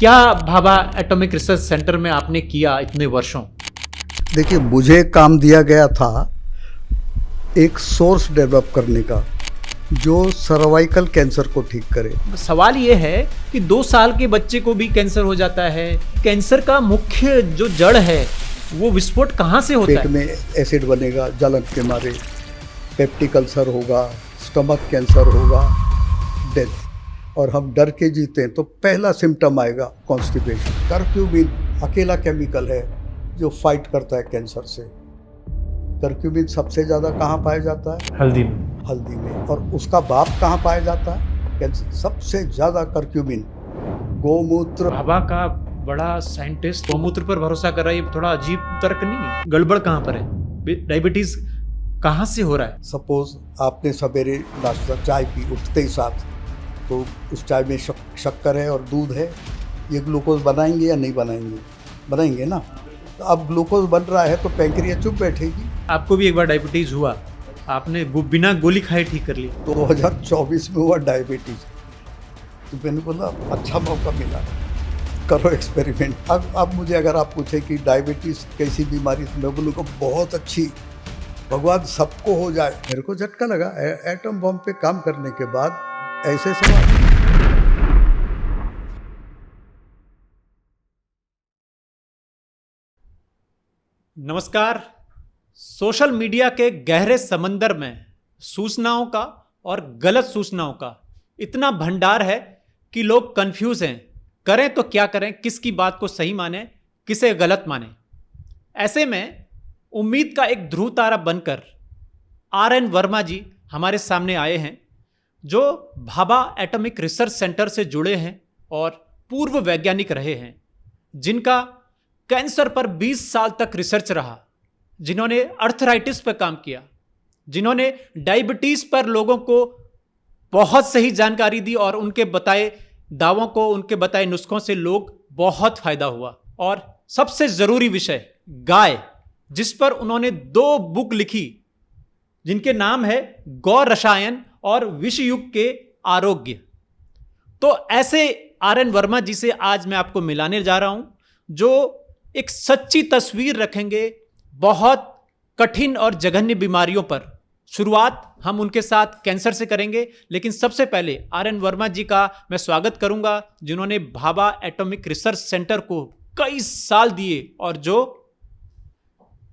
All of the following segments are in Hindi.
क्या भाभा एटॉमिक रिसर्च सेंटर में आपने किया इतने वर्षों? देखिए, मुझे काम दिया गया था एक सोर्स डेवलप करने का जो सर्वाइकल कैंसर को ठीक करे। सवाल ये है कि 2 साल के बच्चे को भी कैंसर हो जाता है। कैंसर का मुख्य जो जड़ है वो विस्फोट कहाँ से होता पेट है? में एसिड बनेगा जलन के मारे, पेप्टिक अल्सर होगा, स्टमक कैंसर होगा, डेथ। और हम डर के जीते हैं तो पहला सिम्टम आएगा कॉन्स्टिपेशन। कर्क्यूमिन अकेला केमिकल है जो फाइट करता है कैंसर से। कर्क्यूमिन सबसे ज़्यादा कहाँ पाया जाता है? हल्दी में। हल्दी में। और उसका बाप कहाँ पाया जाता है? कैंसर। सबसे ज़्यादा कर्क्यूमिन गोमूत्र। भाभा का बड़ा साइंटिस्ट गोमूत्र पर भरोसा कर रहा है, ये थोड़ा अजीब तर्क नहीं? गड़बड़ कहाँ पर है? डायबिटीज कहाँ से हो रहा है? सपोज आपने सवेरे नाश्ता चाय पी उठते ही साथ, तो उस चाय में शक्कर है और दूध है, ये ग्लूकोज बनाएंगे या नहीं बनाएंगे? बनाएंगे ना। तो अब ग्लूकोज बन रहा है तो पैंक्रियाज चुप बैठेगी। आपको भी एक बार डायबिटीज हुआ, आपने बिना गोली खाए ठीक कर ली। 2024 में हुआ डायबिटीज, तो मैंने बोला अच्छा मौका मिला, करो एक्सपेरिमेंट। अब मुझे अगर आप पूछे कि डायबिटीज़ कैसी बीमारी, तो मैं बोलूँगा बहुत अच्छी, भगवान सबको हो जाए। मेरे को झटका लगा एटम बम पे काम करने के बाद ऐसे सवाल। नमस्कार। सोशल मीडिया के गहरे समंदर में सूचनाओं का और गलत सूचनाओं का इतना भंडार है कि लोग कंफ्यूज हैं, करें तो क्या करें, किसकी बात को सही माने, किसे गलत माने। ऐसे में उम्मीद का एक ध्रुव तारा बनकर RN वर्मा जी हमारे सामने आए हैं, जो भाभा एटॉमिक रिसर्च सेंटर से जुड़े हैं और पूर्व वैज्ञानिक रहे हैं, जिनका कैंसर पर 20 साल तक रिसर्च रहा, जिन्होंने अर्थराइटिस पर काम किया, जिन्होंने डायबिटीज पर लोगों को बहुत सही जानकारी दी और उनके बताए दावों को, उनके बताए नुस्खों से लोग बहुत फायदा हुआ। और सबसे जरूरी विषय गाय, जिस पर उन्होंने 2 बुक लिखी, जिनके नाम है गौ रसायन और विश्व युग के आरोग्य। तो ऐसे RN वर्मा जी से आज मैं आपको मिलाने जा रहा हूं, जो एक सच्ची तस्वीर रखेंगे बहुत कठिन और जघन्य बीमारियों पर। शुरुआत हम उनके साथ कैंसर से करेंगे, लेकिन सबसे पहले RN वर्मा जी का मैं स्वागत करूंगा, जिन्होंने भाभा एटॉमिक रिसर्च सेंटर को कई साल दिए और जो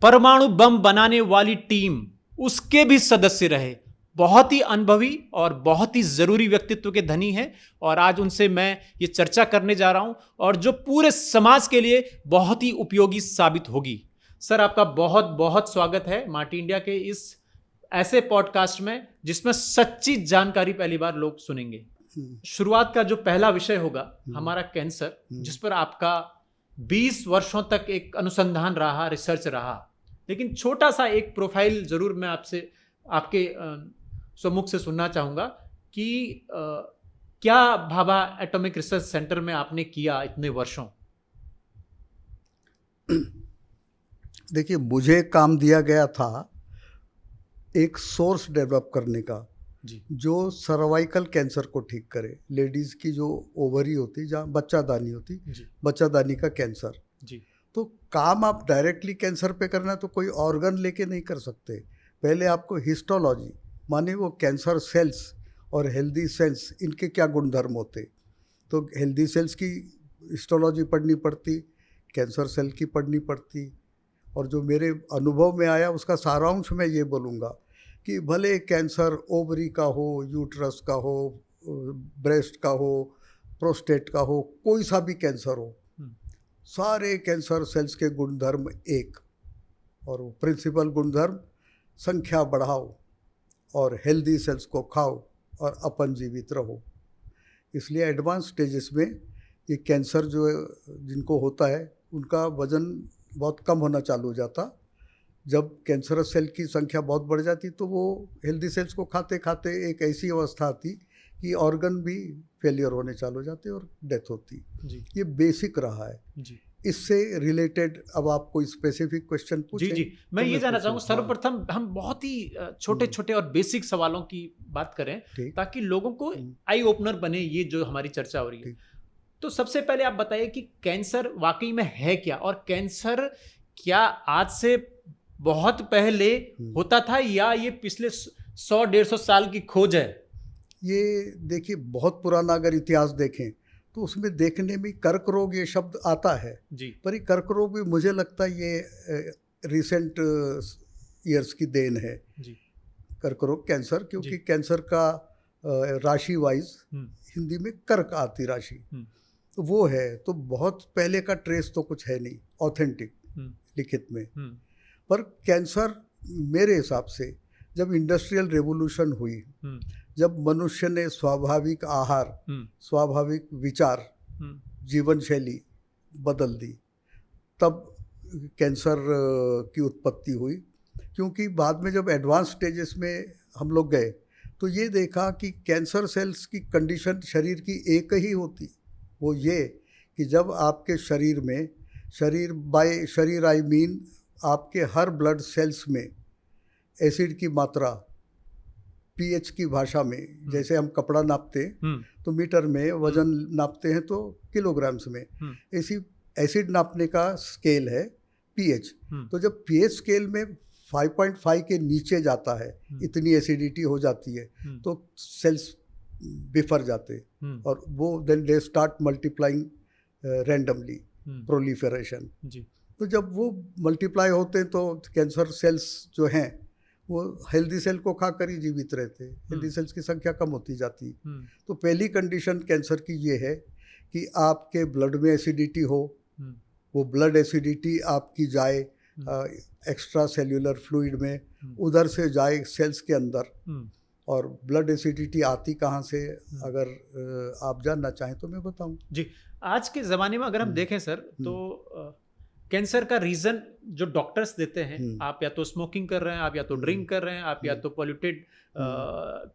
परमाणु बम बनाने वाली टीम उसके भी सदस्य रहे। बहुत ही अनुभवी और बहुत ही जरूरी व्यक्तित्व के धनी हैं, और आज उनसे मैं ये चर्चा करने जा रहा हूं, और जो पूरे समाज के लिए बहुत ही उपयोगी साबित होगी। सर, आपका बहुत बहुत स्वागत है मार्टी इंडिया के इस ऐसे पॉडकास्ट में जिसमें सच्ची जानकारी पहली बार लोग सुनेंगे। शुरुआत का जो पहला विषय होगा हमारा कैंसर, जिस पर आपका 20 वर्षों तक एक अनुसंधान रहा, रिसर्च रहा। लेकिन छोटा सा एक प्रोफाइल जरूर मैं आपसे आपके सम्मुख से सुनना चाहूंगा कि क्या भाभा एटॉमिक रिसर्च सेंटर में आपने किया इतने वर्षों? देखिए, मुझे काम दिया गया था एक सोर्स डेवलप करने का जी। जो सर्वाइकल कैंसर को ठीक करे। लेडीज़ की जो ओवरी होती, जहाँ बच्चादानी होती, जी। बच्चादानी का कैंसर। जी। तो काम आप डायरेक्टली कैंसर पे करना है तो कोई ऑर्गन लेके नहीं कर सकते। पहले आपको हिस्टोलॉजी, माने वो कैंसर सेल्स और हेल्दी सेल्स, इनके क्या गुणधर्म होते, तो हेल्दी सेल्स की हिस्टोलॉजी पढ़नी पड़ती, कैंसर सेल की पढ़नी पड़ती। और जो मेरे अनुभव में आया उसका सारांश मैं ये बोलूँगा कि भले कैंसर ओवरी का हो, यूट्रस का हो, ब्रेस्ट का हो, प्रोस्टेट का हो, कोई सा भी कैंसर हो, सारे कैंसर सेल्स के गुणधर्म एक, और वो प्रिंसिपल गुणधर्म संख्या बढ़ाओ और हेल्दी सेल्स को खाओ और अपन जीवित रहो। इसलिए एडवांस स्टेजेस में ये कैंसर जो जिनको होता है उनका वजन बहुत कम होना चालू हो जाता। जब कैंसरस सेल की संख्या बहुत बढ़ जाती तो वो हेल्दी सेल्स को खाते खाते एक ऐसी अवस्था आती कि ऑर्गन भी फेलियर होने चालू हो जाते और डेथ होती। जी। ये बेसिक रहा है। जी। इससे रिलेटेड अब आप कोई स्पेसिफिक क्वेश्चन पूछें। जी, मैं ये जानना चाहूँगा, सर्वप्रथम हम बहुत ही छोटे छोटे और बेसिक सवालों की बात करें ताकि लोगों को आई ओपनर बने ये जो हमारी चर्चा हो रही है। तो सबसे पहले आप बताइए कि कैंसर वाकई में है क्या, और कैंसर क्या आज से बहुत पहले होता था या ये पिछले 100-150 साल की खोज है? ये देखिए, बहुत पुराना अगर इतिहास देखें तो उसमें देखने में कर्क रोग ये शब्द आता है जी पर ये कर्क रोग भी मुझे लगता है ये रिसेंट ईयर्स की देन है। जी कर्क रोग कैंसर, क्योंकि जी। कैंसर का राशि वाइज हम्म, हिंदी में कर्क आती राशि, हम्म, तो वो है। तो बहुत पहले का ट्रेस तो कुछ है नहीं ऑथेंटिक हम्म, लिखित में। हम्म, पर कैंसर मेरे हिसाब से जब इंडस्ट्रियल रेवोल्यूशन हुई, हम्म, जब मनुष्य ने स्वाभाविक आहार, हम्म, स्वाभाविक विचार, हम्म, जीवन शैली बदल दी, तब कैंसर की उत्पत्ति हुई। क्योंकि बाद में जब एडवांस स्टेजेस में हम लोग गए तो ये देखा कि कैंसर सेल्स की कंडीशन शरीर की एक ही होती, वो ये कि जब आपके शरीर में, शरीर आई मीन आपके हर ब्लड सेल्स में एसिड की मात्रा, पीएच की भाषा में, जैसे हम कपड़ा नापते हैं तो मीटर में, वजन नापते हैं तो किलोग्राम्स में, ऐसी एसिड नापने का स्केल है पीएच। तो जब पीएच स्केल में 5.5 के नीचे जाता है, इतनी एसिडिटी हो जाती है, तो सेल्स बिफर जाते और वो then they start multiplying randomly, proliferation. तो जब वो मल्टीप्लाई होते हैं तो कैंसर सेल्स जो हैं वो हेल्दी सेल को खाकर ही जीवित रहते हैं, हेल्दी सेल्स की संख्या कम होती जाती। तो पहली कंडीशन कैंसर की ये है कि आपके ब्लड में एसिडिटी हो, वो ब्लड एसिडिटी आपकी जाए एक्स्ट्रा सेल्यूलर फ्लूइड में, उधर से जाए सेल्स के अंदर। और ब्लड एसिडिटी आती कहाँ से, अगर आप जानना चाहें तो मैं बताऊं। जी, आज के ज़माने में अगर हम देखें सर, तो कैंसर का रीज़न जो डॉक्टर्स देते हैं, आप या तो स्मोकिंग कर रहे हैं, आप या तो ड्रिंक कर रहे हैं, आप या तो पॉल्यूटेड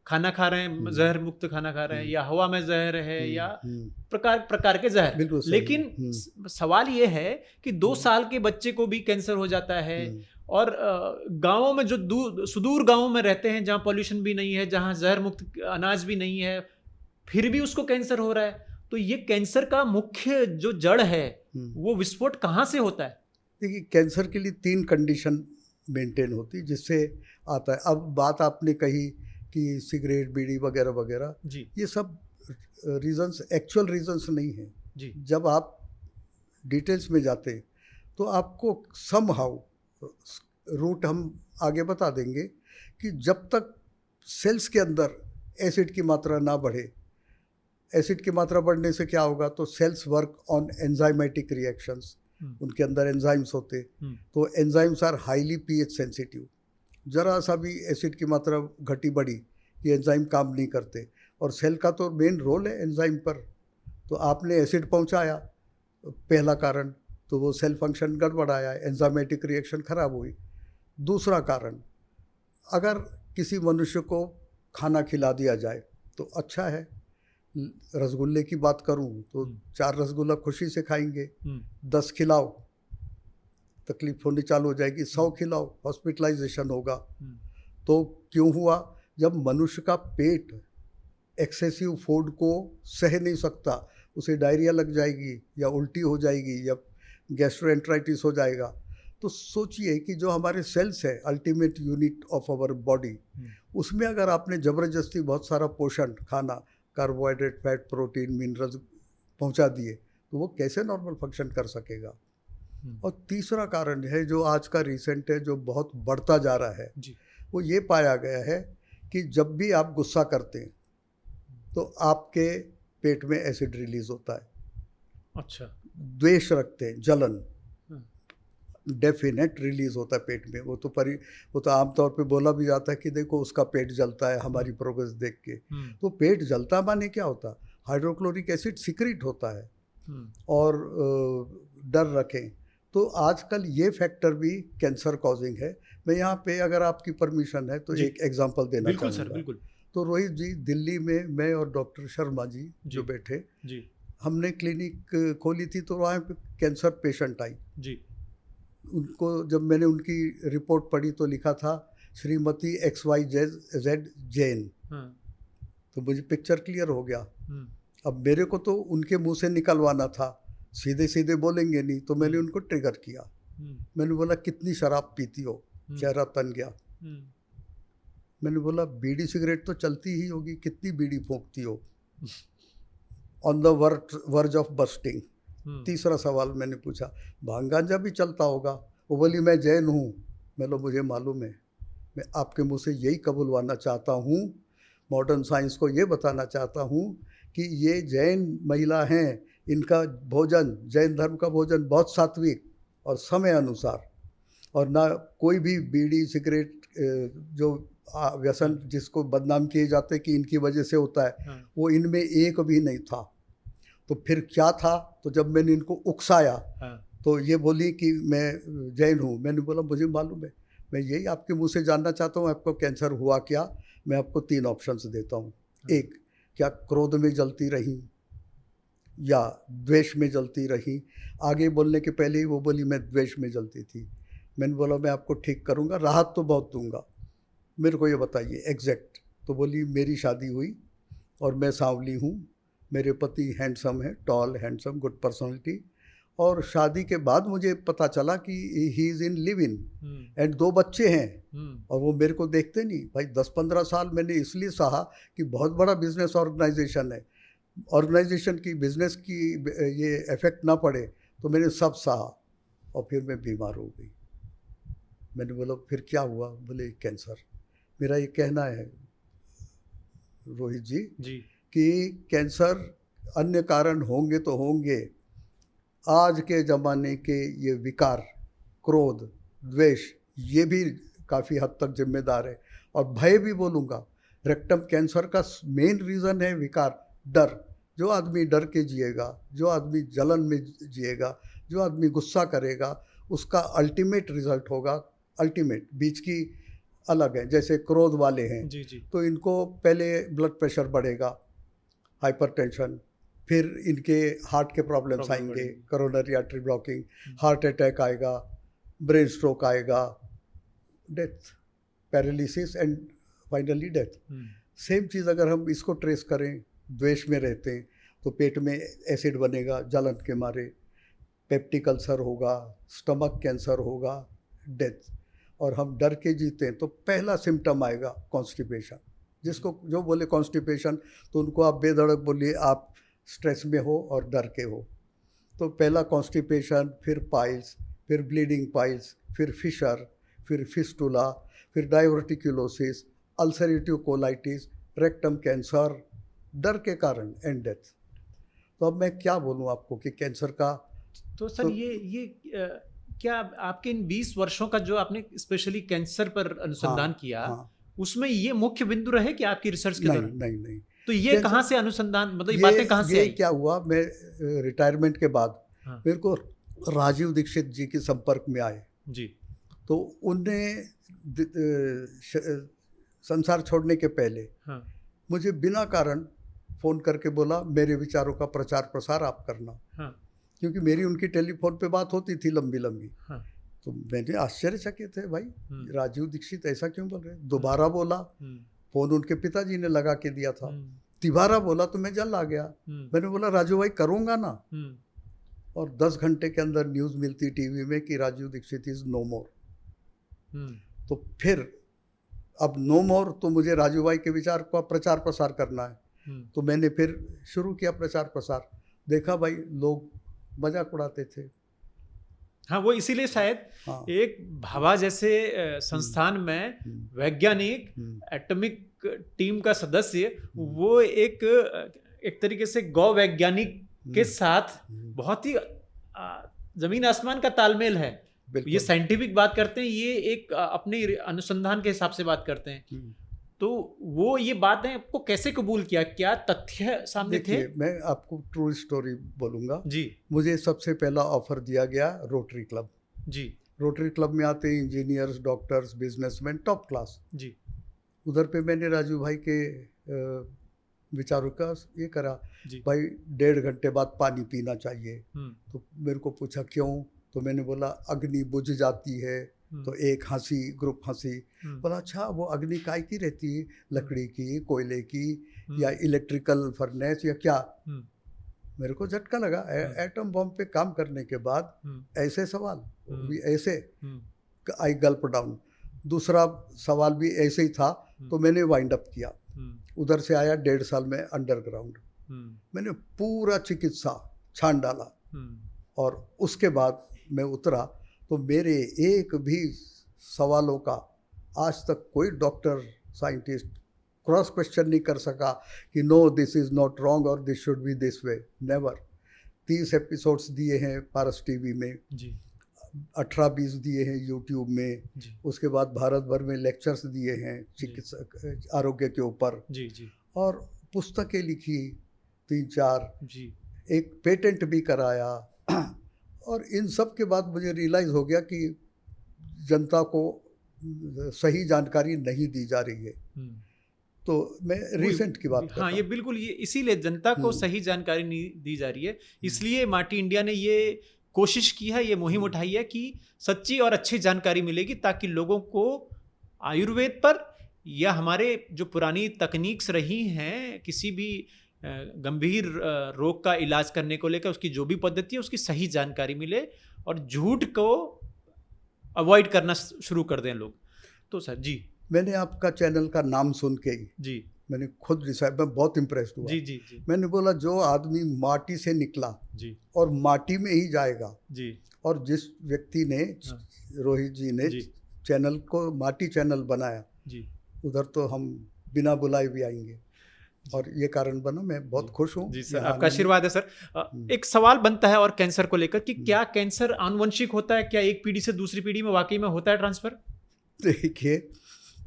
खाना खा रहे हैं, जहर मुक्त खाना खा रहे हैं, या हवा में जहर है, या प्रकार प्रकार के जहर। लेकिन सवाल ये है कि 2 साल के बच्चे को भी कैंसर हो जाता है, और गाँवों में जो सुदूर गाँवों में रहते हैं जहाँ पॉल्यूशन भी नहीं है, जहाँ जहर मुक्त अनाज भी नहीं है, फिर भी उसको कैंसर हो रहा है। तो ये कैंसर का मुख्य जो जड़ है वो विस्फोट कहाँ से होता है? देखिए, कैंसर के लिए 3 कंडीशन मेंटेन होती है जिससे आता है। अब बात आपने कही कि सिगरेट, बीड़ी वगैरह वगैरह, ये सब रीजंस एक्चुअल रीजंस नहीं हैं जी। जब आप डिटेल्स में जाते तो आपको समहाउ रूट हम आगे बता देंगे कि जब तक सेल्स के अंदर एसिड की मात्रा ना बढ़े, एसिड की मात्रा बढ़ने से क्या होगा, तो cells work on enzymatic reactions, उनके अंदर एंजाइम्स होते, तो enzymes are highly pH sensitive. जरा सा भी एसिड की मात्रा घटी बढ़ी, ये एंजाइम काम नहीं करते, और सेल का तो मेन रोल है एंजाइम पर। तो आपने एसिड पहुंचाया, पहला कारण, तो वो सेल फंक्शन गड़बड़ाया, एंजाइमेटिक रिएक्शन खराब हुई। दूसरा कारण, अगर किसी मनुष्य को खाना खिला दिया जाए तो अच्छा है। रसगुल्ले की बात करूं तो 4 रसगुल्ला खुशी से खाएंगे, 10 खिलाओ तकलीफ होनी चालू हो जाएगी, 100 खिलाओ हॉस्पिटलाइजेशन होगा। तो क्यों हुआ? जब मनुष्य का पेट एक्सेसिव फूड को सह नहीं सकता, उसे डायरिया लग जाएगी या उल्टी हो जाएगी या गैस्ट्रोएंटराइटिस हो जाएगा। तो सोचिए कि जो हमारे सेल्स है, ultimate unit of our body, उसमें अगर आपने ज़बरदस्ती बहुत सारा पोषण, खाना, कार्बोहाइड्रेट, फैट, प्रोटीन, मिनरल्स पहुंचा दिए तो वो कैसे नॉर्मल फंक्शन कर सकेगा। और तीसरा कारण है जो आज का रिसेंट है, जो बहुत बढ़ता जा रहा है जी। वो ये पाया गया है कि जब भी आप गुस्सा करते हैं तो आपके पेट में एसिड रिलीज होता है। अच्छा। द्वेष रखते हैं, जलन, डेफिनेट रिलीज होता है पेट में। वो तो आमतौर पे बोला भी जाता है कि देखो उसका पेट जलता है हमारी प्रोग्रेस देख के। तो पेट जलता माने क्या होता? हाइड्रोक्लोरिक एसिड सिक्रीट होता है। और डर रखें तो आजकल ये फैक्टर भी कैंसर कॉजिंग है। मैं यहाँ पे अगर आपकी परमिशन है तो एक एग्जांपल देना चाहूँगा। सर, बिल्कुल। तो रोहित जी, दिल्ली में मैं और डॉक्टर शर्मा जी जो बैठे जी, हमने क्लिनिक खोली थी, तो वहाँ पे कैंसर पेशेंट आई जी। उनको जब मैंने उनकी रिपोर्ट पढ़ी तो लिखा था श्रीमती XYZ जैन। तो मुझे पिक्चर क्लियर हो गया अब मेरे को तो उनके मुंह से निकलवाना था, सीधे सीधे बोलेंगे नहीं, तो मैंने उनको ट्रिगर किया। मैंने बोला कितनी शराब पीती हो? चेहरा तन गया। मैंने बोला बीड़ी सिगरेट तो चलती ही होगी, कितनी बीड़ी फूंकती हो? On the verge of busting. तीसरा सवाल मैंने पूछा, भांग गांजा भी चलता होगा? वो बोली मैं जैन हूँ। मैं लो मुझे मालूम है, मैं आपके मुंह से यही कबूलवाना चाहता हूँ, मॉडर्न साइंस को ये बताना चाहता हूँ कि ये जैन महिला हैं, इनका भोजन, जैन धर्म का भोजन बहुत सात्विक और समय अनुसार, और ना कोई भी बीड़ी सिगरेट जो व्यसन जिसको बदनाम किए जाते कि इनकी वजह से होता है, वो इनमें एक भी नहीं था। तो फिर क्या था? तो जब मैंने इनको उकसाया तो ये बोली कि मैं जैन हूँ। मैंने बोला मुझे मालूम है, मैं यही आपके मुंह से जानना चाहता हूँ आपको कैंसर हुआ क्या? मैं आपको 3 ऑप्शंस देता हूँ। एक, क्या क्रोध में जलती रही या द्वेष में जलती रही? आगे बोलने के पहले ही वो बोली मैं द्वेष में जलती थी। मैंने बोला मैं आपको ठीक करूँगा, राहत तो बहुत दूंगा, मेरे को ये बताइए एग्जैक्ट। तो बोली मेरी शादी हुई और मैं सांवली हूँ, मेरे पति हैंडसम है, टॉल हैंडसम, गुड पर्सनालिटी, और शादी के बाद मुझे पता चला कि he is in live in and 2 बच्चे हैं, और वो मेरे को देखते नहीं। भाई 10-15 साल मैंने इसलिए सहा कि बहुत बड़ा बिजनेस ऑर्गेनाइजेशन है, ऑर्गेनाइजेशन की बिजनेस की ये इफेक्ट ना पड़े, तो मैंने सब सहा, और फिर मैं बीमार हो गई। मैंने बोला फिर क्या हुआ? बोले कैंसर। मेरा ये कहना है रोहित जी कि कैंसर अन्य कारण होंगे तो होंगे, आज के ज़माने के ये विकार, क्रोध, द्वेष, ये भी काफ़ी हद तक जिम्मेदार है। और भय भी बोलूँगा, रेक्टम कैंसर का मेन रीज़न है विकार, डर। जो आदमी डर के जिएगा, जो आदमी जलन में जिएगा, जो आदमी गुस्सा करेगा, उसका अल्टीमेट रिजल्ट होगा, अल्टीमेट, बीच की अलग है। जैसे क्रोध वाले हैं तो इनको पहले ब्लड प्रेशर बढ़ेगा, हाइपरटेंशन, फिर इनके हार्ट के प्रॉब्लम्स आएंगे, coronary artery blocking, heart attack आएगा, ब्रेन स्ट्रोक आएगा, death, paralysis and finally death. Same चीज़ अगर हम इसको ट्रेस करें, द्वेष में रहते हैं तो पेट में एसिड बनेगा जलन के मारे, पेप्टिक अल्सर होगा, स्टमक कैंसर होगा, डेथ। और हम डर के जीते हैं तो पहला सिम्टम आएगा कॉन्स्टिपेशन। जिसको जो बोले कॉन्स्टिपेशन तो उनको आप बेधड़क बोलिए आप स्ट्रेस में हो और डर के हो। तो पहला कॉन्स्टिपेशन, फिर पाइल्स, फिर ब्लीडिंग पाइल्स, फिर फिशर, फिर फिस्टुला, फिर diverticulosis, ulcerative colitis, rectum cancer, डर के कारण, एंड डेथ। तो अब मैं क्या बोलूँ आपको कि कैंसर का तो सर ये क्या आपके इन 20 वर्षों का जो आपने स्पेशली कैंसर पर अनुसंधान किया, उसमें ये मुख्य बिंदु रहे कि आपकी रिसर्च के दौरान? नहीं। तो ये कहाँ से अनुसंधान, मतलब ये बातें कहाँ से आई? क्या हुआ, मैं रिटायरमेंट के बाद मेरे को राजीव दीक्षित जी के संपर्क में आए जी। तो उनने संसार छोड़ने के पहले मुझे बिना कारण फ़ोन करके बोला मेरे विचारों का प्रचार प्रसार आप करना। क्योंकि मेरी उनकी टेलीफोन पे बात होती थी लंबी लंबी। तो मैंने आश्चर्यचकित है, भाई राजीव दीक्षित ऐसा क्यों बोल रहे? दोबारा बोला, फ़ोन उनके पिताजी ने लगा के दिया था। तिबारा बोला तो मैं जल आ गया। मैंने बोला राजू भाई करूँगा ना, और 10 घंटे के अंदर न्यूज़ मिलती टीवी में कि राजीव दीक्षित इज़ नो मोर। तो फिर अब नो मोर, तो मुझे राजू भाई के विचार का प्रचार प्रसार करना है। तो मैंने फिर शुरू किया प्रचार प्रसार। देखा भाई लोग मजाक उड़ाते थे। हाँ, वो इसीलिए शायद एक भाभा जैसे संस्थान में वैज्ञानिक, एटॉमिक टीम का सदस्य, वो एक तरीके से गौ वैज्ञानिक के साथ बहुत ही जमीन आसमान का तालमेल है। ये साइंटिफिक बात करते हैं, ये एक अपने अनुसंधान के हिसाब से बात करते हैं। तो वो ये बातें आपको कैसे कबूल किया, क्या तथ्य सामने थे? मैं आपको ट्रू स्टोरी बोलूँगा जी। मुझे सबसे पहला ऑफर दिया गया rotary club ji. Rotary club में आते हैं engineers, doctors, businessman, top class ji. उधर पे मैंने राजू भाई के विचारों का ये करा जी। भाई 1.5 घंटे बाद पानी पीना चाहिए। तो मेरे को पूछा क्यों? तो मैंने बोला अग्नि बुझ जाती है। तो एक हंसी, ग्रुप हंसी। बोला अच्छा वो अग्नि काय की रहती है? लकड़ी की, कोयले की, या इलेक्ट्रिकल फर्नेस या क्या। हम्म, मेरे को झटका लगा। एटम बॉम्ब पे काम करने के बाद ऐसे सवाल, वो भी ऐसे, आई गल्प डाउन। दूसरा सवाल भी ऐसे ही था, तो मैंने वाइंड अप किया। उधर से आया 1.5 साल में अंडरग्राउंड, मैंने पूरा चिकित्सा छान डाला, और उसके बाद मैं उतरा तो मेरे एक भी सवालों का आज तक कोई डॉक्टर साइंटिस्ट क्रॉस क्वेश्चन नहीं कर सका कि no this is not wrong और this should be this way. Never. 30 episodes दिए हैं पारस टीवी में जी, 18-20 दिए हैं यूट्यूब में जी। उसके बाद भारत भर में लेक्चर्स दिए हैं चिकित्सा आरोग्य के ऊपर जी जी, और पुस्तकें लिखी 3-4 जी, एक पेटेंट भी कराया। और इन सब के बाद मुझे रियलाइज़ हो गया कि जनता को सही जानकारी नहीं दी जा रही है। तो मैं रिसेंट की बात हाँ, ये बिल्कुल, ये इसीलिए जनता को सही जानकारी नहीं दी जा रही है। इसलिए माटी इंडिया ने ये कोशिश की है, ये मुहिम उठाई है कि सच्ची और अच्छी जानकारी मिलेगी, ताकि लोगों को आयुर्वेद पर या हमारे जो पुरानी तकनीक्स रही हैं किसी भी गंभीर रोग का इलाज करने को लेकर, उसकी जो भी पद्धति है उसकी सही जानकारी मिले और झूठ को अवॉइड करना शुरू कर दें लोग। तो सर जी, मैंने आपका चैनल का नाम सुन के ही जी मैंने खुद डिसाइड, मैं बहुत इम्प्रेस्ड हुआ। जी जी जी, मैंने बोला जो आदमी माटी से निकला जी और माटी में ही जाएगा जी, और जिस व्यक्ति ने रोहित जी ने चैनल को माटी चैनल बनाया जी, उधर तो हम बिना बुलाए भी आएंगे, और ये कारण बना। मैं बहुत खुश हूँ जी सर, आपका आशीर्वाद है सर। एक सवाल बनता है और कैंसर को लेकर कि क्या कैंसर आनुवंशिक होता है? क्या एक पीढ़ी से दूसरी पीढ़ी में वाकई में होता है ट्रांसफर? देखिए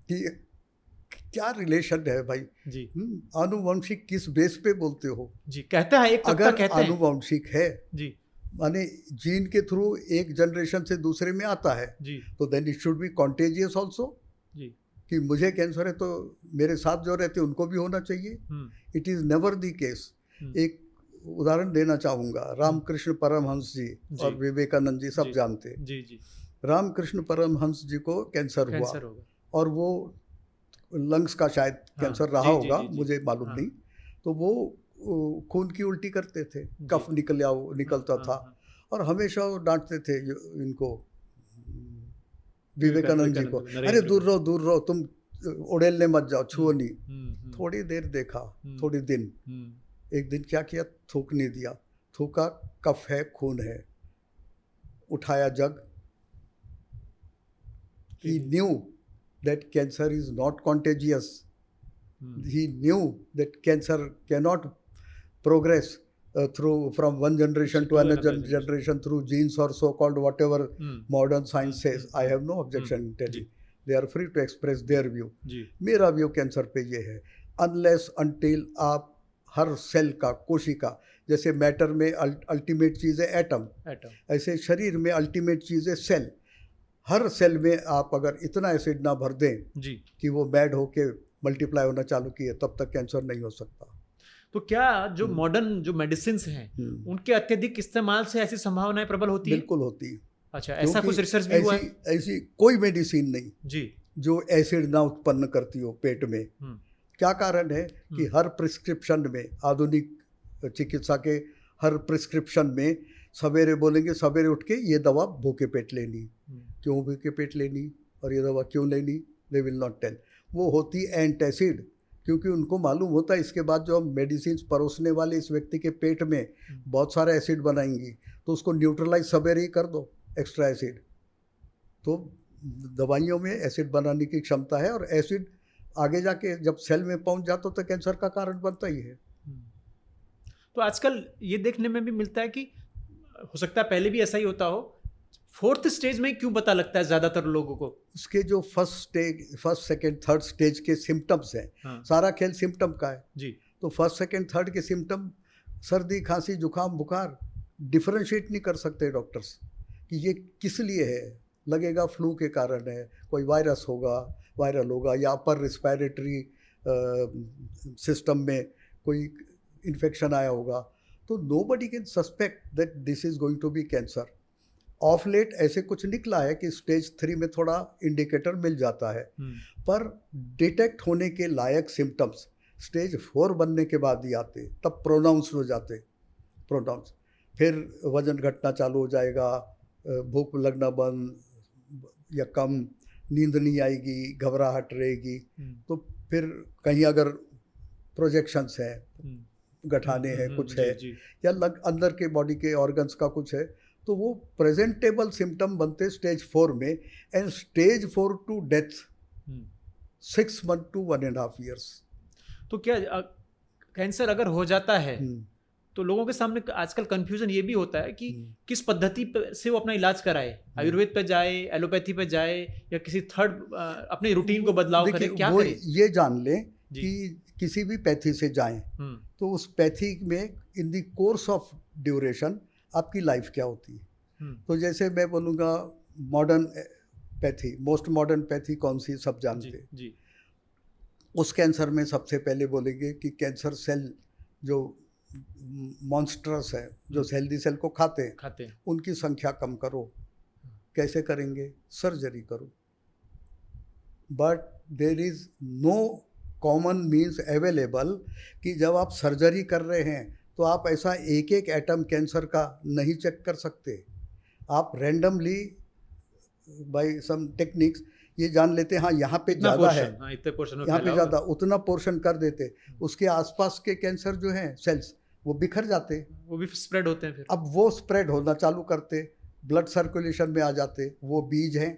कि क्या रिलेशन है भाई जी, आनुवंशिक किस बेस पे बोलते हो जी? कहता है एक, अगर कहते आनुवंशिक है जी, माने जीन के थ्रू एक जनरेशन से दूसरे में आता है जी, तो then it should be contagious also जी, कि मुझे कैंसर है तो मेरे साथ जो रहते हैं उनको भी होना चाहिए। It is never the case. एक उदाहरण देना चाहूँगा, रामकृष्ण परमहंस जी और विवेकानंद जी सब जानते हैं जी जी। रामकृष्ण परमहंस जी को कैंसर हुआ और वो लंग्स का शायद कैंसर रहा होगा, मुझे मालूम नहीं। तो वो खून की उल्टी करते थे, कफ निकलता था, और हमेशा वो डांटते थे इनको, विवेकानंद जी को, अरे दूर रहो तुम उड़ेलने मत जाओ, छुओ नहीं। थोड़ी देर देखा, थोड़ी दिन, एक दिन क्या किया, थूकने दिया, थूका, कफ है, खून है, उठाया जग। He knew that cancer is not contagious. He knew that cancer cannot progress from one generation to another generation through genes or so-called whatever modern science says. I have no objection in telling. They are free to express their view. मेरा व्यू कैंसर पे ये है, unless until आप हर सेल का, कोशिका, जैसे मैटर में अल्टीमेट चीज़ है एटम, ऐसे शरीर में अल्टीमेट चीज़ है सेल। हर सेल में आप अगर इतना एसिड ना भर दें जी कि वो बैड होके मल्टीप्लाई होना चालू किए, तब तक कैंसर नहीं हो सकता। तो क्या जो मॉडर्न जो मेडिसिन हैं उनके अत्यधिक इस्तेमाल से ऐसी संभावनाएं प्रबल होती है? बिल्कुल होती है। अच्छा, ऐसा कुछ रिसर्च भी हुआ है? ऐसी कोई मेडिसिन नहीं जी जो एसिड ना उत्पन्न करती हो पेट में। क्या कारण है कि हर प्रिस्क्रिप्शन में, आधुनिक चिकित्सा के हर प्रिस्क्रिप्शन में सवेरे बोलेंगे, सवेरे उठ के ये दवा भूखे पेट लेनी। क्यों भूखे पेट लेनी और ये दवा क्यों लेनी? They will not tell. वो होती एंटासिड, क्योंकि उनको मालूम होता है इसके बाद जो हम मेडिसिन परोसने वाले इस व्यक्ति के पेट में बहुत सारा एसिड बनाएंगी, तो उसको न्यूट्रलाइज सवेरे ही कर दो, एक्स्ट्रा एसिड। तो दवाइयों में एसिड बनाने की क्षमता है, और एसिड आगे जाके जब सेल में पहुंच जाता तो कैंसर का कारण बनता ही है। तो आजकल ये देखने में भी मिलता है कि हो सकता है पहले भी ऐसा ही होता हो, 4th स्टेज में क्यों पता लगता है ज़्यादातर लोगों को? उसके जो फर्स्ट, सेकेंड, थर्ड स्टेज के सिम्टम्स हैं, हाँ। सारा खेल सिम्टम का है जी। तो फर्स्ट, सेकेंड, थर्ड के सिम्टम, सर्दी, खांसी, जुकाम, बुखार, डिफरेंशिएट नहीं कर सकते डॉक्टर्स कि ये किस लिए है। लगेगा फ्लू के कारण है, कोई वायरस होगा, वायरल होगा, या अपर रिस्पायरेटरी सिस्टम में कोई इन्फेक्शन आया होगा। तो nobody can suspect that this is going to be cancer. Of late ऐसे कुछ निकला है कि स्टेज 3 में थोड़ा इंडिकेटर मिल जाता है, पर डिटेक्ट होने के लायक सिम्टम्स स्टेज 4 बनने के बाद ही आते, तब प्रोनाउंस हो जाते, प्रोनाउंस। फिर वजन घटना चालू हो जाएगा, भूख लगना बंद या कम, नींद नहीं आएगी, घबराहट रहेगी। तो फिर कहीं अगर प्रोजेक्शंस हैं, गठाने हैं, कुछ है, या अंदर के बॉडी के ऑर्गन्स का कुछ है, तो वो प्रेजेंटेबल सिम्टम बनते स्टेज 4 में। End stage 4 to death 6 months to 1.5 years। तो क्या कैंसर अगर हो जाता है तो लोगों के सामने आजकल कंफ्यूजन ये भी होता है कि किस पद्धति से वो अपना इलाज कराए, आयुर्वेद पे जाए, एलोपैथी पे जाए, या किसी थर्ड अपने रूटीन को बदलाव करे, क्या करे? ये जान लें कि किसी भी पैथी से जाएं तो उस पैथी में in the course of duration आपकी लाइफ क्या होती है। तो जैसे मैं बोलूँगा modern pathy, most modern pathy कौन सी, सब जानते हैं जी। उस कैंसर में सबसे पहले बोलेंगे कि कैंसर सेल जो मॉन्स्टर्स है, जो हेल्दी सेल को खाते हैं, उनकी संख्या कम करो। कैसे करेंगे? सर्जरी करो। But there is no common means available कि जब आप सर्जरी कर रहे हैं तो आप ऐसा एक एक एटम कैंसर का नहीं चेक कर सकते। आप रैंडमली बाय सम टेक्निक्स ये जान लेते हैं, हाँ यहाँ पे ज़्यादा है, यहाँ पे ज़्यादा, उतना पोर्शन कर देते। उसके आसपास के कैंसर जो हैं सेल्स वो बिखर जाते, वो भी स्प्रेड होते हैं। फिर अब वो स्प्रेड होना चालू करते, ब्लड सर्कुलेशन में आ जाते। वो बीज हैं,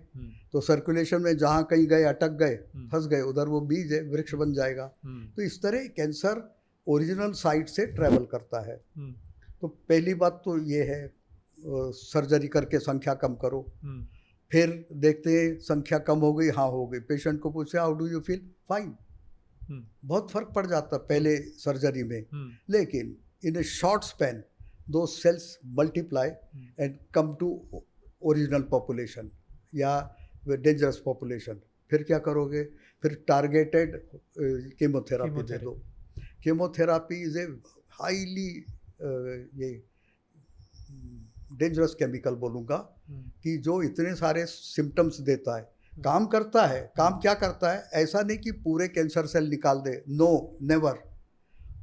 तो सर्कुलेशन में जहाँ कहीं गए, अटक गए, फंस गए, उधर वो बीज है, वृक्ष बन जाएगा। तो इस तरह कैंसर ओरिजिनल साइट से ट्रैवल करता है। तो पहली बात तो ये है, सर्जरी करके संख्या कम करो। फिर देखते हैं संख्या कम हो गई, हाँ हो गई, पेशेंट को पूछे how do you feel, fine. बहुत फर्क पड़ जाता पहले सर्जरी में, लेकिन इन ए शॉर्ट स्पैन दो cells multiply and come to original population या डेंजरस पॉपुलेशन। फिर क्या करोगे? फिर टारगेटेड कीमोथेरापी दे दो। कीमोथेरापी इज ए हाईली ये डेंजरस केमिकल बोलूँगा कि जो इतने सारे सिम्टम्स देता है, काम करता है। काम क्या करता है? ऐसा नहीं कि पूरे कैंसर सेल निकाल दे, नो नेवर,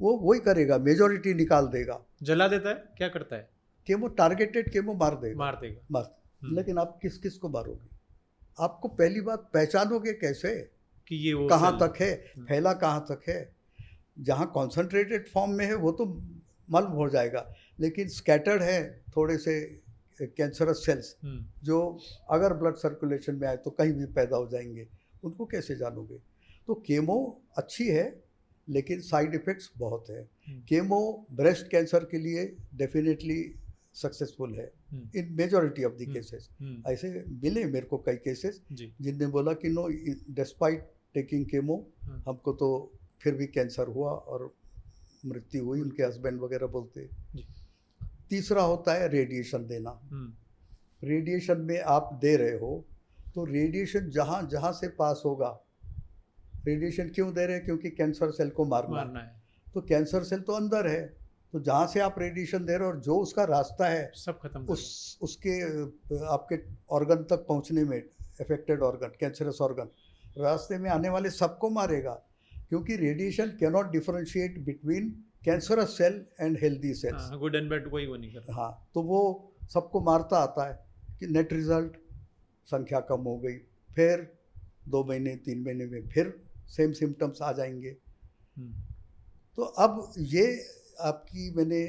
वो वही करेगा, मेजॉरिटी निकाल देगा, जला देता है। क्या करता है? केमो, टारगेटेड केमो मार देगा बस। लेकिन आप किस किस को मारोगे? आपको पहली बात पहचानोगे कैसे कि ये वो कहाँ तक है, फैला कहाँ तक है? जहाँ कॉन्सेंट्रेटेड फॉर्म में है वो तो मालूम हो जाएगा, लेकिन स्कैटर्ड है थोड़े से कैंसरस सेल्स जो अगर ब्लड सर्कुलेशन में आए तो कहीं भी पैदा हो जाएंगे, उनको कैसे जानोगे? तो केमो अच्छी है लेकिन साइड इफ़ेक्ट्स बहुत है। केमो ब्रेस्ट कैंसर के लिए डेफिनेटली सक्सेसफुल है इन मेजॉरिटी ऑफ द केसेस। ऐसे मिले मेरे को कई केसेस जिनने बोला कि नो, डिस्पाइट टेकिंग केमो हमको तो फिर भी कैंसर हुआ और मृत्यु हुई, उनके हस्बैंड वगैरह बोलते। तीसरा होता है रेडिएशन देना। रेडिएशन में आप दे रहे हो तो रेडिएशन जहाँ जहाँ से पास होगा, रेडिएशन क्यों दे रहे हैं? क्योंकि कैंसर सेल को मारना है। तो कैंसर सेल तो अंदर है, तो जहाँ से आप रेडिएशन दे रहे हो और जो उसका रास्ता है सब खत्म, उसके आपके ऑर्गन तक पहुँचने में, अफेक्टेड ऑर्गन, कैंसरस ऑर्गन, रास्ते में आने वाले सबको मारेगा। क्योंकि radiation can not differentiate between cancerous cell and healthy cells, good and bad कोई वो नहीं करता। हाँ, तो वो सबको मारता आता है कि नेट रिजल्ट संख्या कम हो गई। फिर 2 महीने 3 महीने में फिर सेम सिम्टम्स आ जाएंगे। तो अब ये आपकी मैंने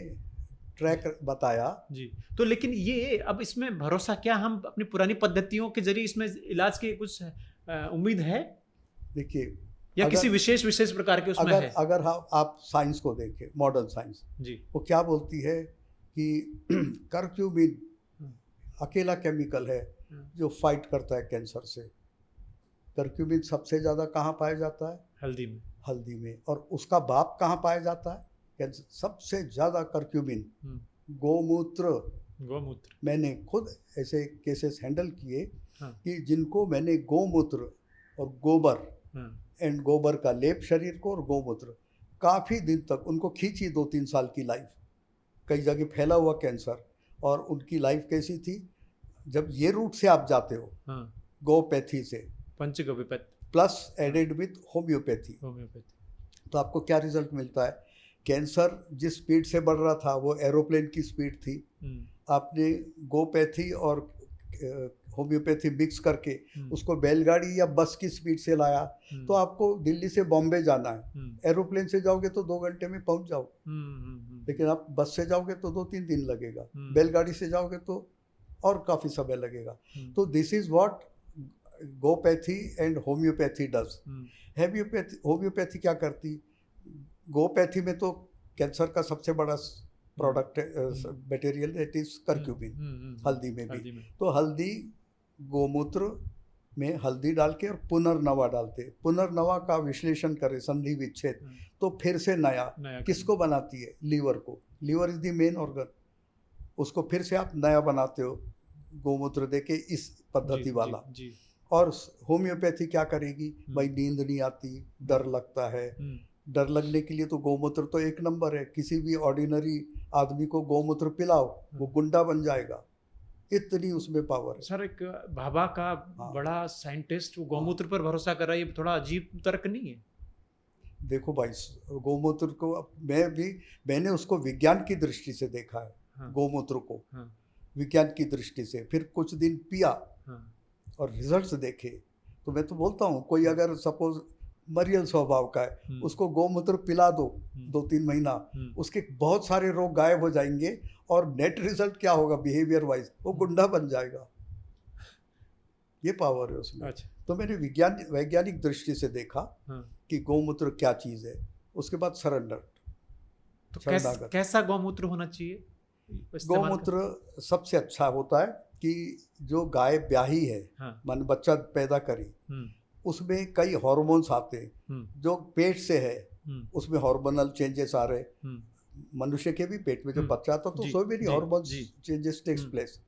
ट्रैक बताया जी। तो लेकिन ये अब इसमें भरोसा क्या, हम अपनी पुरानी पद्धतियों के जरिए इसमें इलाज की कुछ उम्मीद है? देखिए, या किसी विशेष प्रकार के उसमें है? अगर आप साइंस को देखें, मॉडर्न साइंस जी, वो क्या बोलती है कि कर्क्यूमिन अकेला केमिकल है जो फाइट करता है कैंसर से। कर्क्यूमिन सबसे ज़्यादा कहाँ पाया जाता है? हल्दी में। और उसका बाप कहाँ पाया जाता है? कैंसर सबसे ज़्यादा कर्क्यूमिन गोमूत्र। मैंने खुद ऐसे केसेस हैंडल किए कि जिनको मैंने गोमूत्र और गोबर एंड गोबर का लेप शरीर को और गोमूत्र, काफ़ी दिन तक उनको खींची 2-3 साल की लाइफ, कई जगह फैला हुआ कैंसर, और उनकी लाइफ कैसी थी? जब ये रूट से आप जाते हो, गोपैथी से, पंचगव्य प्लस एडेड विथ होम्योपैथी, तो आपको क्या रिजल्ट मिलता है? कैंसर जिस स्पीड से बढ़ रहा था वो एरोप्लेन की स्पीड थी। आपने गोपैथी और होम्योपैथी मिक्स करके उसको बैलगाड़ी या बस की स्पीड से लाया, तो आपको दिल्ली से बॉम्बे जाना है, एरोप्लेन से जाओगे तो 2 घंटे में पहुंच जाओ, लेकिन आप बस से जाओगे तो 2-3 दिन लगेगा, बैलगाड़ी से जाओगे तो और काफ़ी समय लगेगा। तो दिस इज़ व्हाट गोपैथी एंड होम्योपैथी डज। होम्योपैथी क्या करती? गोपैथी में तो कैंसर का सबसे बड़ा product material it is curcumin, हल्दी में भी। तो हल्दी, गोमूत्र में हल्दी डाल के और पुनर्नवा डालते, पुनर्नवा का विश्लेषण करें, संधि विच्छेद, तो फिर से नया किसको बनाती है? लीवर को। Liver is the main organ, उसको फिर से आप नया बनाते हो गोमूत्र दे के, इस पद्धति वाला। और होम्योपैथी क्या करेगी? भाई नींद नहीं आती, डर लगता है, डर लगने के लिए तो गोमूत्र तो एक नंबर है। किसी भी ऑर्डिनरी आदमी को गोमूत्र पिलाओ, वो गुंडा बन जाएगा, इतनी उसमें पावर है। सर, एक भाभा का बड़ा साइंटिस्ट वो गोमूत्र पर भरोसा कर रहा है, ये थोड़ा अजीब तर्क नहीं है? देखो भाई, गोमूत्र को मैंने उसको विज्ञान की दृष्टि से देखा है। गोमूत्र को विज्ञान की दृष्टि से, फिर कुछ दिन पिया और रिजल्ट्स देखे, तो मैं तो बोलता हूँ कोई अगर सपोज मरियल स्वभाव का है, उसको गोमूत्र पिला दो 2-3 महीना, उसके बहुत सारे रोग गायब हो जाएंगे, और नेट रिजल्ट क्या होगा बिहेवियर वाइज? वो गुंडा बन जाएगा। ये पावर है उसमें। अच्छा। तो मैंने वैज्ञानिक दृष्टि से देखा कि गोमूत्र क्या चीज़ है। उसके बाद सरेंडर। तो कैसा गोमूत्र होना चाहिए? गोमूत्र सबसे अच्छा होता है कि जो गाय ब्याही है, मान बच्चा पैदा करी, उसमें कई हार्मोन्स आते हैं। जो पेट से है उसमें हार्मोनल चेंजेस आ रहे, मनुष्य के भी पेट में जो बच्चा आता तो so many hormones changes takes place.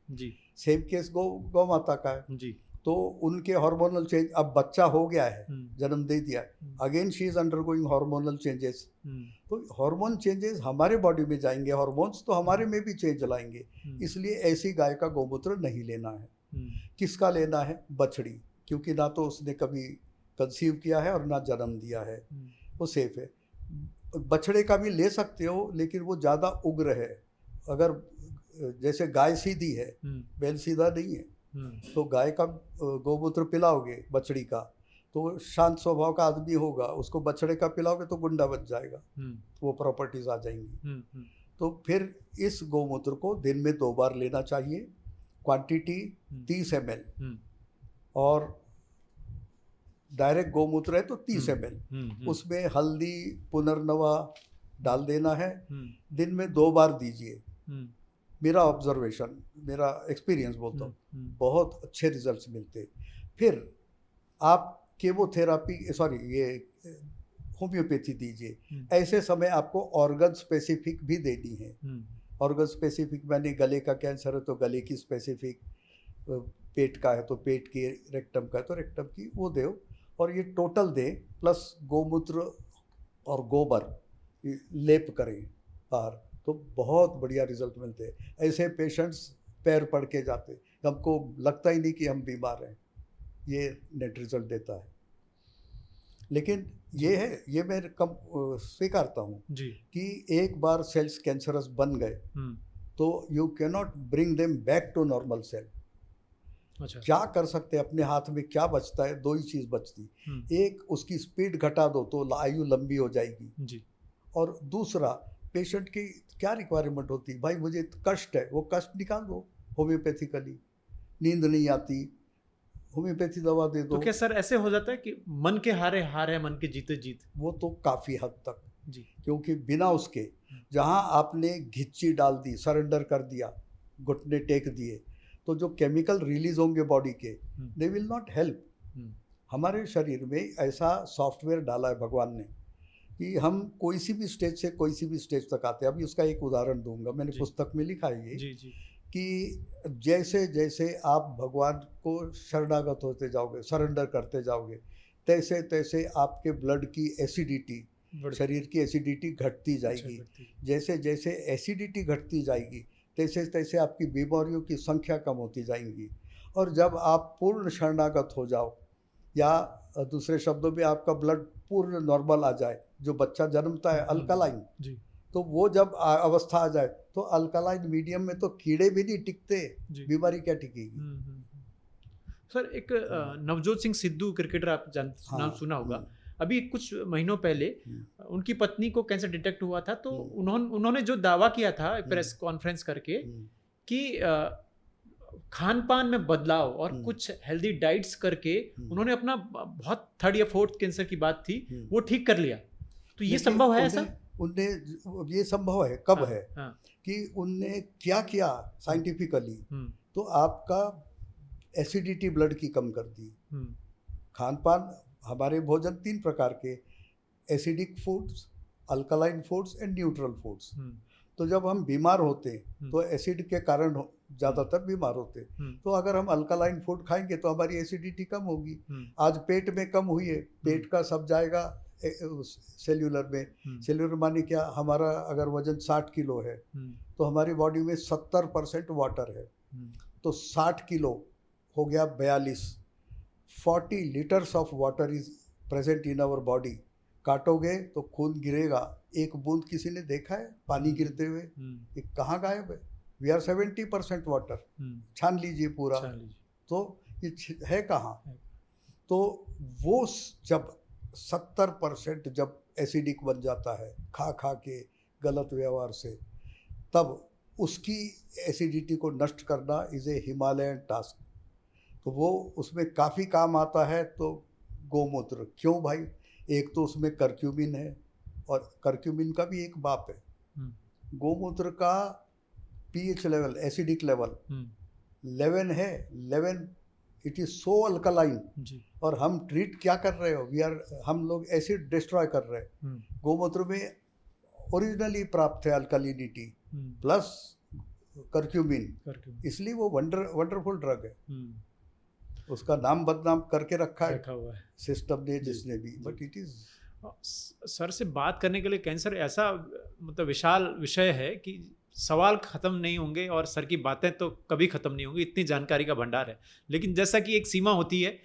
Same case गौ माता का है, तो उनके हार्मोनल चेंज, अब बच्चा हो गया है, जन्म दे दिया, again she is undergoing hormonal changes. तो हार्मोन चेंजेस हमारे बॉडी में जाएंगे, हार्मोन्स तो हमारे में भी चेंज लाएंगे। इसलिए ऐसी गाय का गोमूत्र नहीं लेना है। किसका लेना है? बछड़ी, क्योंकि ना तो उसने कभी कंसीव किया है और ना जन्म दिया है, वो सेफ है। बछड़े का भी ले सकते हो, लेकिन वो ज़्यादा उग्र है। अगर जैसे गाय सीधी है, बैल सीधा नहीं है, तो गाय का गोमूत्र पिलाओगे बछड़ी का, तो शांत स्वभाव का आदमी होगा, उसको बछड़े का पिलाओगे तो गुंडा बच जाएगा, वो प्रॉपर्टीज आ जाएंगी। तो फिर इस गोमूत्र को दिन में 2 बार लेना चाहिए, क्वांटिटी 30 ml, और डायरेक्ट गोमूत्र है तो 30 ml, उसमें हल्दी पुनर्नवा डाल देना है। दिन में 2 बार दीजिए। मेरा ऑब्जर्वेशन, मेरा एक्सपीरियंस बोलता हूँ, बहुत अच्छे रिजल्ट्स मिलते। फिर आप केमोथेरापी, ये होम्योपैथी दीजिए। ऐसे समय आपको ऑर्गन स्पेसिफिक भी देनी है। ऑर्गन स्पेसिफिक मैंने गले का कैंसर है तो गले की स्पेसिफिक, पेट का है तो पेट की, रेक्टम का है तो रेक्टम की, वो दो। और ये टोटल दे, प्लस गोमूत्र और गोबर लेप करें बाहर, तो बहुत बढ़िया रिजल्ट मिलते हैं। ऐसे पेशेंट्स पैर पड़ के जाते, हमको लगता ही नहीं कि हम बीमार हैं, ये नेट रिजल्ट देता है। लेकिन ये है, ये मैं कम स्वीकारता हूँ कि एक बार सेल्स कैंसरस बन गए तो you can not bring them back to normal cell. अच्छा। क्या कर सकते हैं? अपने हाथ में क्या बचता है? 2 ही चीज़ बचती, एक उसकी स्पीड घटा दो तो आयु लंबी हो जाएगी जी। और दूसरा, पेशेंट की क्या रिक्वायरमेंट होती है? भाई मुझे कष्ट है, वो कष्ट निकाल दो होम्योपैथिकली। नींद नहीं आती, होम्योपैथी दवा दे दो। तो क्या सर ऐसे हो जाता है कि मन के हारे हार है, मन के जीते जीत? वो तो काफ़ी हद तक जी, क्योंकि बिना उसके, जहाँ आपने घिच्ची डाल दी, सरेंडर कर दिया, घुटने टेक दिए, तो जो केमिकल रिलीज होंगे बॉडी के, दे विल नॉट हेल्प। हमारे शरीर में ऐसा सॉफ्टवेयर डाला है भगवान ने कि हम कोई सी भी स्टेज से कोई सी भी स्टेज तक आते हैं। अभी उसका एक उदाहरण दूंगा, मैंने पुस्तक में लिखा है ये जी। कि जैसे जैसे आप भगवान को शरणागत होते जाओगे, सरेंडर करते जाओगे, तैसे तैसे आपके ब्लड की एसिडिटी, शरीर की एसिडिटी घटती जाएगी। जैसे जैसे एसिडिटी घटती जाएगी तैसे तैसे आपकी बीमारियों की संख्या कम होती जाएंगी। और जब आप पूर्ण शरणागत हो जाओ, या दूसरे शब्दों में आपका ब्लड पूर्ण नॉर्मल आ जाए, जो बच्चा जन्मता है अल्कलाइन, जी तो वो जब अवस्था आ जाए तो अल्कलाइन मीडियम में तो कीड़े भी नहीं टिकते, जी बीमारी क्या टिकेगी। सर, एक नवजोत सिंह सिद्धू क्रिकेटर, आप नाम सुना होगा। अभी कुछ महीनों पहले उनकी पत्नी को कैंसर डिटेक्ट हुआ था, तो उन्होंने जो दावा किया था प्रेस कॉन्फ्रेंस करके कि खान पान में बदलाव और कुछ हेल्दी डाइट्स करके उन्होंने अपना बहुत थर्ड या फोर्थ कैंसर की बात थी वो ठीक कर लिया। तो ये संभव है ऐसा? उनने ये संभव है, कब है कि उनने क्या किया साइंटिफिकली, तो आपका एसिडिटी ब्लड की कम कर दी। खान पान, हमारे भोजन 3 प्रकार के, acidic foods, alkaline foods and neutral foods. तो जब हम बीमार होते तो एसिड के कारण ज़्यादातर बीमार होते, तो अगर हम अल्कलाइन फूड खाएंगे तो हमारी एसिडिटी कम होगी। आज पेट में कम हुई है, पेट का सब जाएगा सेल्यूलर में। सेल्यूलर माने क्या, हमारा अगर वजन 60 किलो है तो हमारी बॉडी में 70% वाटर है, तो 60 किलो हो गया 42, 40 litres of water is present in our body. काटोगे तो खून गिरेगा, एक बूंद किसी ने देखा है पानी गिरते हुए? ये कहाँ गायब है? वी आर 70% वाटर, छान लीजिए पूरा, तो ये है कहाँ? तो वो जब 70% जब एसिडिक बन जाता है खा खा के गलत व्यवहार से, तब उसकी एसिडिटी को नष्ट करना इज़ ए हिमालयन टास्क। तो वो उसमें काफ़ी काम आता है। तो गोमूत्र क्यों भाई? एक तो उसमें करक्यूमिन है, और करक्यूमिन का भी एक बाप है। गोमूत्र का पीएच लेवल, एसिडिक लेवल 11 है, 11, इट इज़ सो अल्कलाइन। और हम ट्रीट क्या कर रहे हो? हम लोग एसिड डिस्ट्रॉय कर रहे हैं। गोमूत्र में ओरिजिनली प्राप्त है अल्कलिनिटी प्लस करक्यूमिन, इसलिए वो वंडरफुल ड्रग है। उसका नाम बदनाम करके रखा हुआ है सिस्टम ने, जिसने भी, बट इट इज। सर से बात करने के लिए, कैंसर ऐसा मतलब विशाल विषय है कि सवाल ख़त्म नहीं होंगे और सर की बातें तो कभी ख़त्म नहीं होंगी, इतनी जानकारी का भंडार है। लेकिन जैसा कि एक सीमा होती है,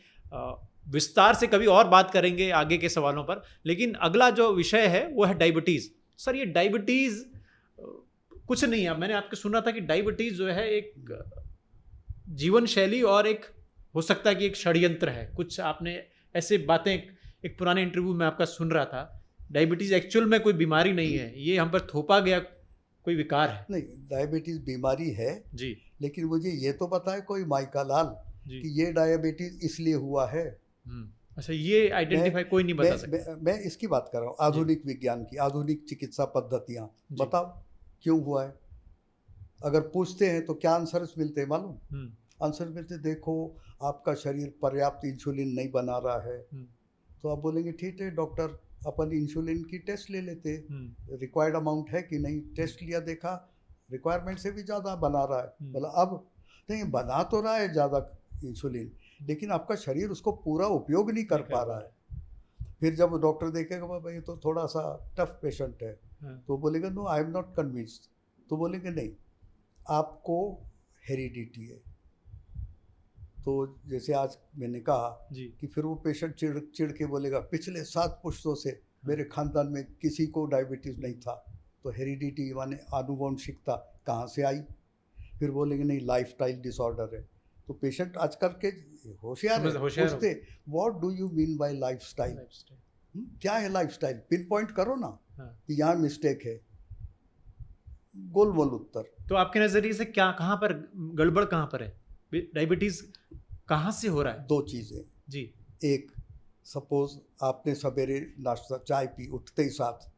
विस्तार से कभी और बात करेंगे आगे के सवालों पर। लेकिन अगला जो विषय है वो है डायबिटीज़। सर, ये डायबिटीज़ कुछ नहीं है, मैंने आपके सुना था कि डायबिटीज़ जो है एक जीवन शैली और एक हो सकता है कि एक षड्यंत्र है। कुछ आपने ऐसे बातें एक पुराने इंटरव्यू में आपका सुन रहा था। डायबिटीज़ एक्चुअल में कोई बीमारी नहीं है, ये हम पर थोपा गया कोई विकार है। नहीं, डायबिटीज़ बीमारी है जी, लेकिन मुझे ये तो पता है कोई माइका लाल कि ये डायबिटीज़ इसलिए हुआ है। अच्छा, ये आइडेंटिफाई कोई नहीं बता सकता। मैं इसकी बात कर रहा हूँ, आधुनिक विज्ञान की, आधुनिक चिकित्सा पद्धतियाँ। बताओ क्यों हुआ है? अगर पूछते हैं तो क्या आंसर्स मिलते हैं मालूम? आंसर मिलते, देखो आपका शरीर पर्याप्त इंसुलिन नहीं बना रहा है। तो आप बोलेंगे ठीक है डॉक्टर, अपन इंसुलिन की टेस्ट ले लेते, रिक्वायर्ड अमाउंट है कि नहीं, टेस्ट लिया, देखा रिक्वायरमेंट से भी ज़्यादा बना रहा है। बोला अब नहीं, बना तो रहा है ज़्यादा इंसुलिन, लेकिन आपका शरीर उसको पूरा उपयोग नहीं कर पा रहा है। फिर जब डॉक्टर देखेगा भाई ये तो थोड़ा सा टफ पेशेंट है, तो बोलेगा no I am not convinced. तो बोलेंगे नहीं, आपको हेरिडिटी है। तो जैसे आज मैंने कहा कि फिर वो पेशेंट चिड़ के बोलेगा पिछले 7 पुश्तों से मेरे खानदान में किसी को डायबिटीज़ नहीं था। तो हेरिडिटी माने आनुवंशिकता कहाँ से आई? फिर बोलेंगे नहीं, लाइफस्टाइल डिसऑर्डर है। तो पेशेंट आजकल के होशियार पूछते what do you mean by lifestyle? क्या है लाइफस्टाइल? पिन पॉइंट करो ना कि यहाँ मिस्टेक है। गोलमोल उत्तर। तो आपके नज़रिए से क्या, कहाँ पर गड़बड़, कहाँ पर है? डायबिटीज़ कहाँ से हो रहा है? 2 चीज़ें जी। एक, सपोज आपने सवेरे नाश्ता चाय पी उठते ही साथ,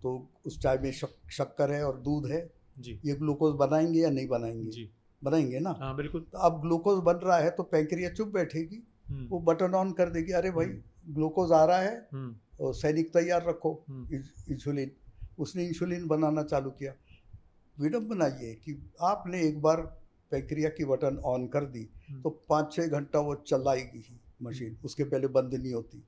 तो उस चाय में शक्कर है और दूध है जी। ये ग्लूकोज बनाएंगे या नहीं बनाएंगे जी? बनाएंगे ना। हाँ बिल्कुल। तो अब ग्लूकोज बन रहा है तो पैंक्रिया चुप बैठेगी, वो बटन ऑन कर देगी, अरे भाई ग्लूकोज आ रहा है और सैनिक तैयार रखो इंसुलिन। उसने इंसुलिन बनाना चालू किया। विडम्बना ये कि आपने एक बार पैंक्रिया की बटन ऑन कर दी तो 5-6 घंटा वो चलाएगी ही मशीन, उसके पहले बंद नहीं होती।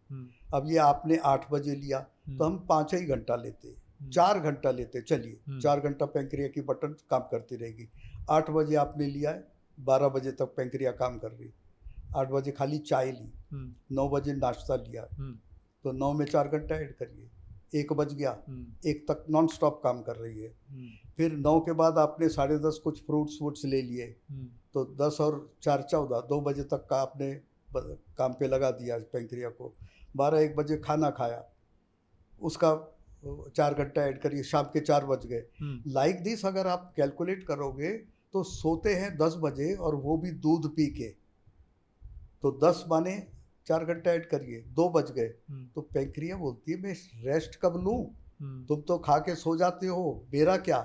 अब ये आपने 8 बजे लिया तो हम 5 ही घंटा लेते, 4 घंटा लेते, चलिए 4 घंटा पैंक्रिया की बटन काम करती रहेगी। 8 बजे आपने लिया है, 12 बजे तक पैंक्रिया काम कर रही। 8 बजे खाली चाय ली, 9 बजे नाश्ता लिया, तो 9 में 4 घंटा ऐड करिए, 1 बज गया, 1 तक नॉन स्टॉप काम कर रही है। फिर 9 के बाद आपने 10:30 कुछ फ्रूट्स ले लिए, तो 10 और 4 14, 2 बजे तक का आपने काम पे लगा दिया पैंक्रिया को। 12-1 बजे खाना खाया, उसका 4 घंटा ऐड करिए, शाम के 4 बज गए। लाइक दिस अगर आप कैलकुलेट करोगे तो सोते हैं 10 बजे और वो भी दूध पी के, तो 10 माने 4 घंटा ऐड करिए, 2 बज गए, तो पैंक्रिया बोलती है मैं रेस्ट कब लूँ, तुम तो खा के सो जाते हो, मेरा क्या।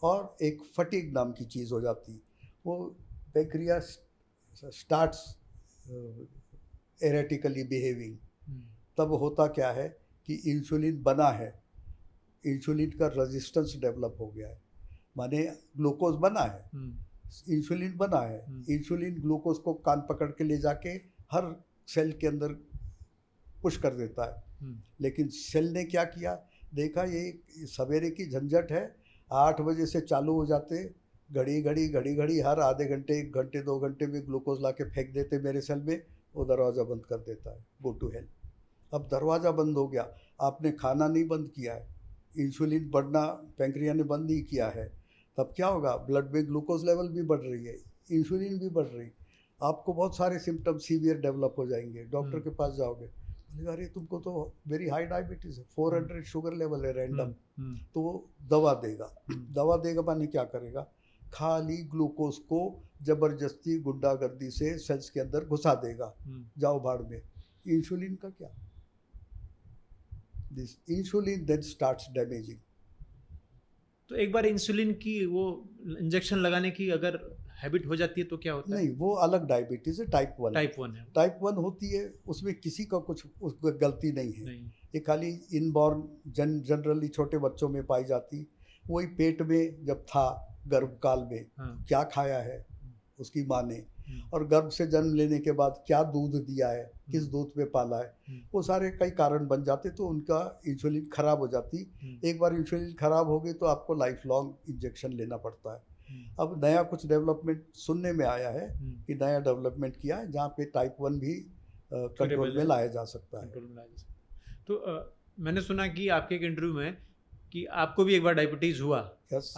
और एक फटीग नाम की चीज़ हो जाती, वो पैंक्रिया स्टार्ट्स एरेटिकली बिहेविंग। तब होता क्या है कि इंसुलिन बना है, इंसुलिन का रेजिस्टेंस डेवलप हो गया है, माने ग्लूकोज बना है, इंसुलिन बना है, इंसुलिन ग्लूकोज को कान पकड़ के ले जाके हर सेल के अंदर पुश कर देता है। लेकिन सेल ने क्या किया, देखा ये सवेरे की झंझट है, 8 बजे से चालू हो जाते, घड़ी हर आधे घंटे 1 घंटे 2 घंटे में ग्लूकोज ला के फेंक देते मेरे सेल में, वो दरवाज़ा बंद कर देता है, गो टू हेल। अब दरवाज़ा बंद हो गया, आपने खाना नहीं बंद किया है, इंसुलिन बढ़ना पैंक्रिया ने बंद नहीं किया है, तब क्या होगा, ब्लड में ग्लूकोज लेवल भी बढ़ रही है, इंसुलिन भी बढ़ रही, आपको बहुत सारे सिम्टम सीवियर डेवलप हो जाएंगे। डॉक्टर के पास जाओगे, बोलेगा अरे तुमको तो वेरी हाई डायबिटीज़ है, 400 शुगर लेवल है रैंडम, तो वो दवा देगा माने क्या करेगा, खाली ग्लूकोज को ज़बरदस्ती गुंडागर्दी से सेल्स के अंदर घुसा देगा, जाओ भाड़ में। इंसुलिन का क्या, this insulin then starts damaging. तो एक बार इंसुलिन की वो इंजेक्शन लगाने की अगर हैबिट हो जाती है तो क्या होता है? नहीं, वो अलग डायबिटीज़ है, टाइप 1 है। टाइप 1 होती है, उसमें किसी का कुछ गलती नहीं है, ये खाली इनबॉर्न जनरली छोटे बच्चों में पाई जाती। वही पेट में जब था गर्भकाल में क्या खाया है उसकी माँ ने, और गर्भ से जन्म लेने के बाद क्या दूध दिया है, किस दूध में पाला है, वो सारे कई कारण बन जाते, तो उनका इंसुलिन खराब हो जाती। एक बार इंसुलिन खराब हो गई तो आपको लाइफ लॉन्ग इंजेक्शन लेना पड़ता है। अब नया कुछ डेवलपमेंट सुनने में आया है कि नया डेवलपमेंट किया है जहाँ पे टाइप 1 भी कंट्रोल में लाया जा सकता है। तो मैंने सुना कि आपके एक इंटरव्यू में कि आपको भी एक बार डायबिटीज हुआ,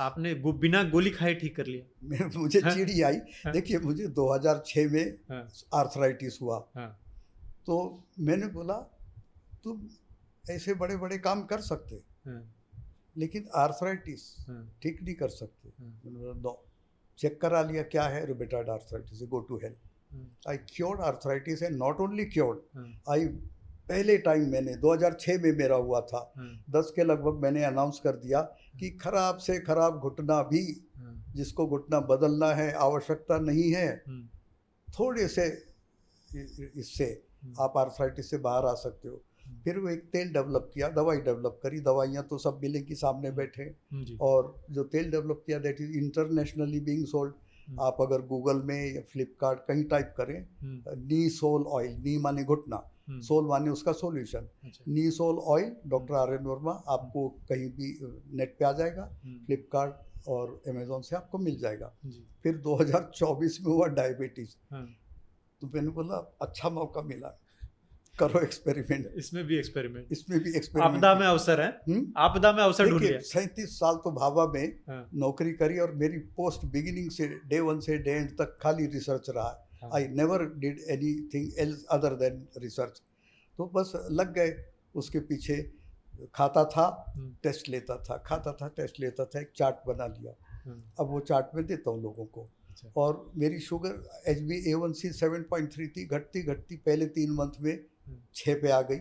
आपने बिना गोली खाए ठीक कर लिया। मुझे चिड़ी आई, देखिए मुझे 2006 में आर्थराइटिस हुआ, तो मैंने बोला तुम ऐसे बड़े बड़े काम कर सकते लेकिन आर्थराइटिस ठीक नहीं कर सकते। नो, चेक करा लिया, क्या है, rheumatoid arthritis, go to hell. I cured arthritis and not only cured, I पहले टाइम मैंने 2006 में मेरा हुआ था, 10 के लगभग मैंने अनाउंस कर दिया कि खराब से खराब घुटना भी, जिसको घुटना बदलना है, आवश्यकता नहीं है, थोड़े से इससे आप आर्थराइटिस से बाहर आ सकते हो। फिर वो एक तेल डेवलप किया, दवाई डेवलप करी, दवाइयाँ तो सब मिलेंगी सामने बैठे, और जो तेल डेवलप किया that is internationally being sold. आप अगर गूगल में या फ्लिपकार्ट कहीं टाइप करें, नी सोल ऑयल, नी माने घुटना, सोल माने उसका solution, knee sol oil doctor R N. Verma, आपको कहीं भी नेट पे आ जाएगा, फ्लिपकार्ट और अमेजोन से आपको मिल जाएगा। फिर 2024 में हुआ डायबिटीज, तो मैंने बोला अच्छा मौका मिला, करो एक्सपेरिमेंट। इसमें भी एक्सपेरिमेंट आपदा में अवसर है, आपदा में अवसर ढूंढ लिया। 37 साल तो भाभा में नौकरी करी, और मेरी पोस्ट बिगिनिंग से डे 1 से डे एंड तक खाली रिसर्च रहा है। I never did anything else other than research. तो बस लग गए उसके पीछे, खाता था टेस्ट लेता था, खाता था टेस्ट लेता था, एक चार्ट बना लिया। अब वो चार्ट में देता हूँ लोगों को। और मेरी शुगर HbA1c 7.3 थी, घटती घटती पहले 3 मंथ में 6 पे आ गई,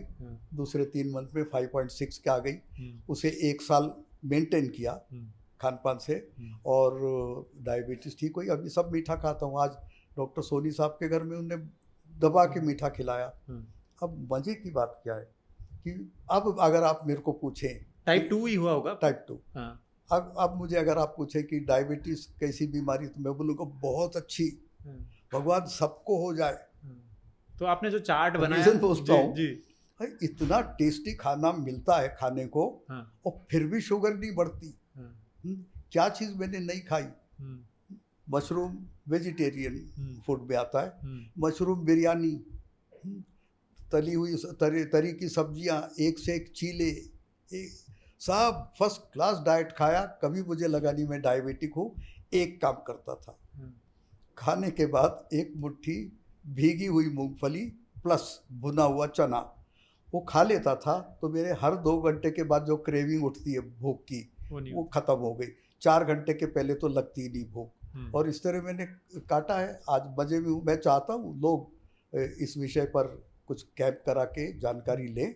दूसरे 3 मंथ में 5.6 के आ गई। उसे 1 साल मेंटेन किया खान पान से, और डायबिटीज़ ठीक हुई। अभी सब मीठा खाता हूँ। आज डॉक्टर सोनी साहब के घर में उन्होंने दबा के मीठा खिलाया। अब मज़े की बात क्या है कि अब अगर आप मेरे को पूछें, टाइप 2 ही हुआ होगा, टाइप 2। अब मुझे अगर आप पूछें कि डायबिटीज़ कैसी बीमारी, तो मैं बोलूँगा बहुत अच्छी, भगवान सबको हो जाए। तो आपने जो चार्ट बनाया, सोचता हूँ भाई इतना टेस्टी खाना मिलता है खाने को, और फिर भी शुगर नहीं बढ़ती। क्या चीज़ मैंने नहीं खाई, मशरूम वेजिटेरियन फूड में आता है। मशरूम बिरयानी, तली हुई तरी की सब्जियां, एक से एक चीले, सब फर्स्ट क्लास डाइट खाया। कभी मुझे लगा नहीं मैं डायबिटिक हूँ। एक काम करता था, खाने के बाद एक मुट्ठी भीगी हुई मूंगफली प्लस भुना हुआ चना वो खा लेता था, तो मेरे हर 2 घंटे के बाद जो क्रेविंग उठती है भूख की वो ख़त्म हो गई। 4 घंटे के पहले तो लगती ही नहीं भूख। और इस तरह मैंने काटा है। आज मज़े में हूँ। मैं चाहता हूँ लोग इस विषय पर कुछ कैंप करा के जानकारी लें,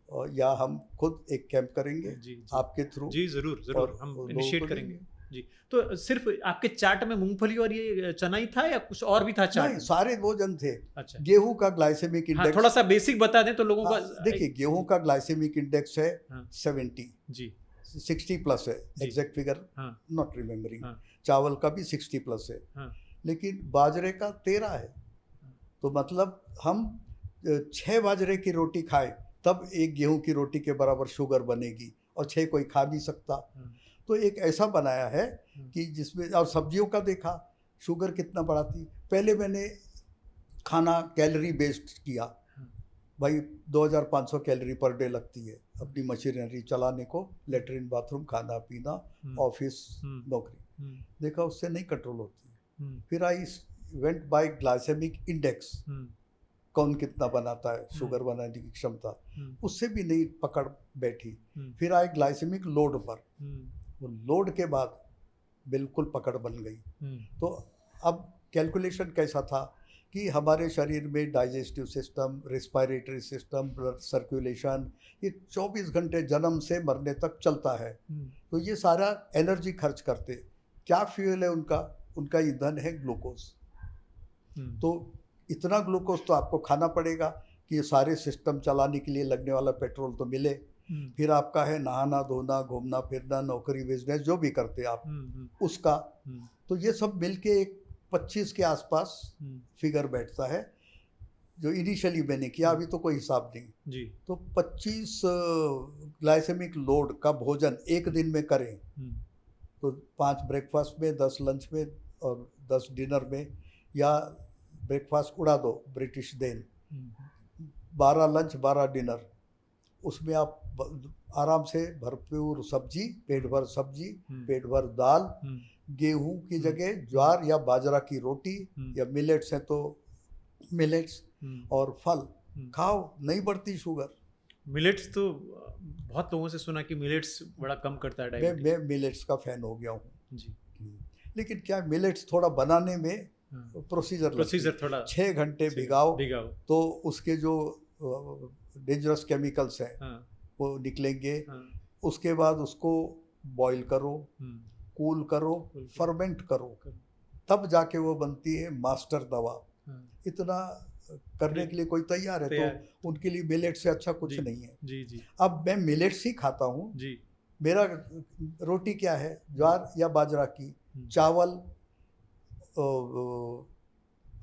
और या हम खुद एक कैंप करेंगे आपके थ्रू। जी ज़रूर हम इनिशिएट करेंगे जी। तो सिर्फ आपके चाट में मूंगफली और ये चना ही था या कुछ और भी था चाट? नहीं, सारे भोजन थे। अच्छा। गेहूं का ग्लाइसेमिक इंडेक्स, थोड़ा सा बेसिक बता दें तो लोगों का। देखिए, गेहूं का ग्लाइसेमिक इंडेक्स है 70 जी, 60 प्लस है, एग्जैक्ट फिगर नॉट रिमेम्बरिंग। चावल का भी 60 प्लस है, लेकिन बाजरे का 13 है। तो मतलब हम 6 बाजरे की रोटी खाएं तब एक गेहूं की रोटी के बराबर शुगर बनेगी, और 6 कोई खा नहीं सकता। तो एक ऐसा बनाया है कि जिसमें, और सब्जियों का देखा शुगर कितना बढ़ाती। पहले मैंने खाना कैलोरी बेस्ड किया। भाई 2500 कैलोरी पर डे लगती है अपनी मशीनरी चलाने को, लेटरिन बाथरूम खाना पीना ऑफिस नौकरी। देखा उससे नहीं कंट्रोल होती। फिर I went by glycaemic index, कौन कितना बनाता है, शुगर बनाने की क्षमता, उससे भी नहीं पकड़ बैठी। फिर आए ग्लाइसेमिक लोड पर, वो लोड के बाद बिल्कुल पकड़ बन गई। तो अब कैलकुलेशन कैसा था कि हमारे शरीर में digestive system, respiratory system, blood circulation, ये 24 घंटे जन्म से मरने तक चलता है। तो ये सारा एनर्जी खर्च करते। क्या फ्यूल है उनका? उनका ईंधन है ग्लूकोज। तो इतना ग्लूकोज तो आपको खाना पड़ेगा कि ये सारे सिस्टम चलाने के लिए लगने वाला पेट्रोल तो मिले। फिर आपका है नहाना धोना, घूमना फिरना, नौकरी, बिजनेस, जो भी करते आप उसका। तो ये सब मिलके एक 25 के आसपास फिगर बैठता है, जो इनिशियली मैंने किया। अभी तो कोई हिसाब नहीं जी। तो 25 ग्लाइसेमिक लोड का भोजन एक दिन में करें तो 5 ब्रेकफास्ट में, 10 लंच में और 10 डिनर में, या ब्रेकफास्ट उड़ा दो ब्रिटिश देन, 12 लंच 12 डिनर, उसमें आप आराम से भरपूर सब्जी, पेट भर सब्जी, पेट भर दाल, गेहूं की जगह ज्वार या बाजरा की रोटी, या मिलेट्स हैं तो मिलेट्स, और फल खाओ, नहीं बढ़ती शुगर। मिलेट्स तो बहुत लोगों से सुना कि मिलेट्स बड़ा कम करता है डायबिटीज। मैं मिलेट्स का फैन हो गया हूँ जी। लेकिन क्या मिलेट्स थोड़ा बनाने में प्रोसीजर थोड़ा 6 घंटे भिगाओ तो उसके जो डेंजरस केमिकल्स हैं वो निकलेंगे। उसके बाद उसको बॉईल करो, कूल करो, फर्मेंट करो, तब जाके वो बनती है मास्टर दवा। इतना करने के लिए कोई तैयार है तो उनके लिए मिलेट से अच्छा कुछ नहीं है जी। अब मैं मिलेट्स ही खाता हूँ जी। मेरा रोटी क्या है, ज्वार या बाजरा की, चावल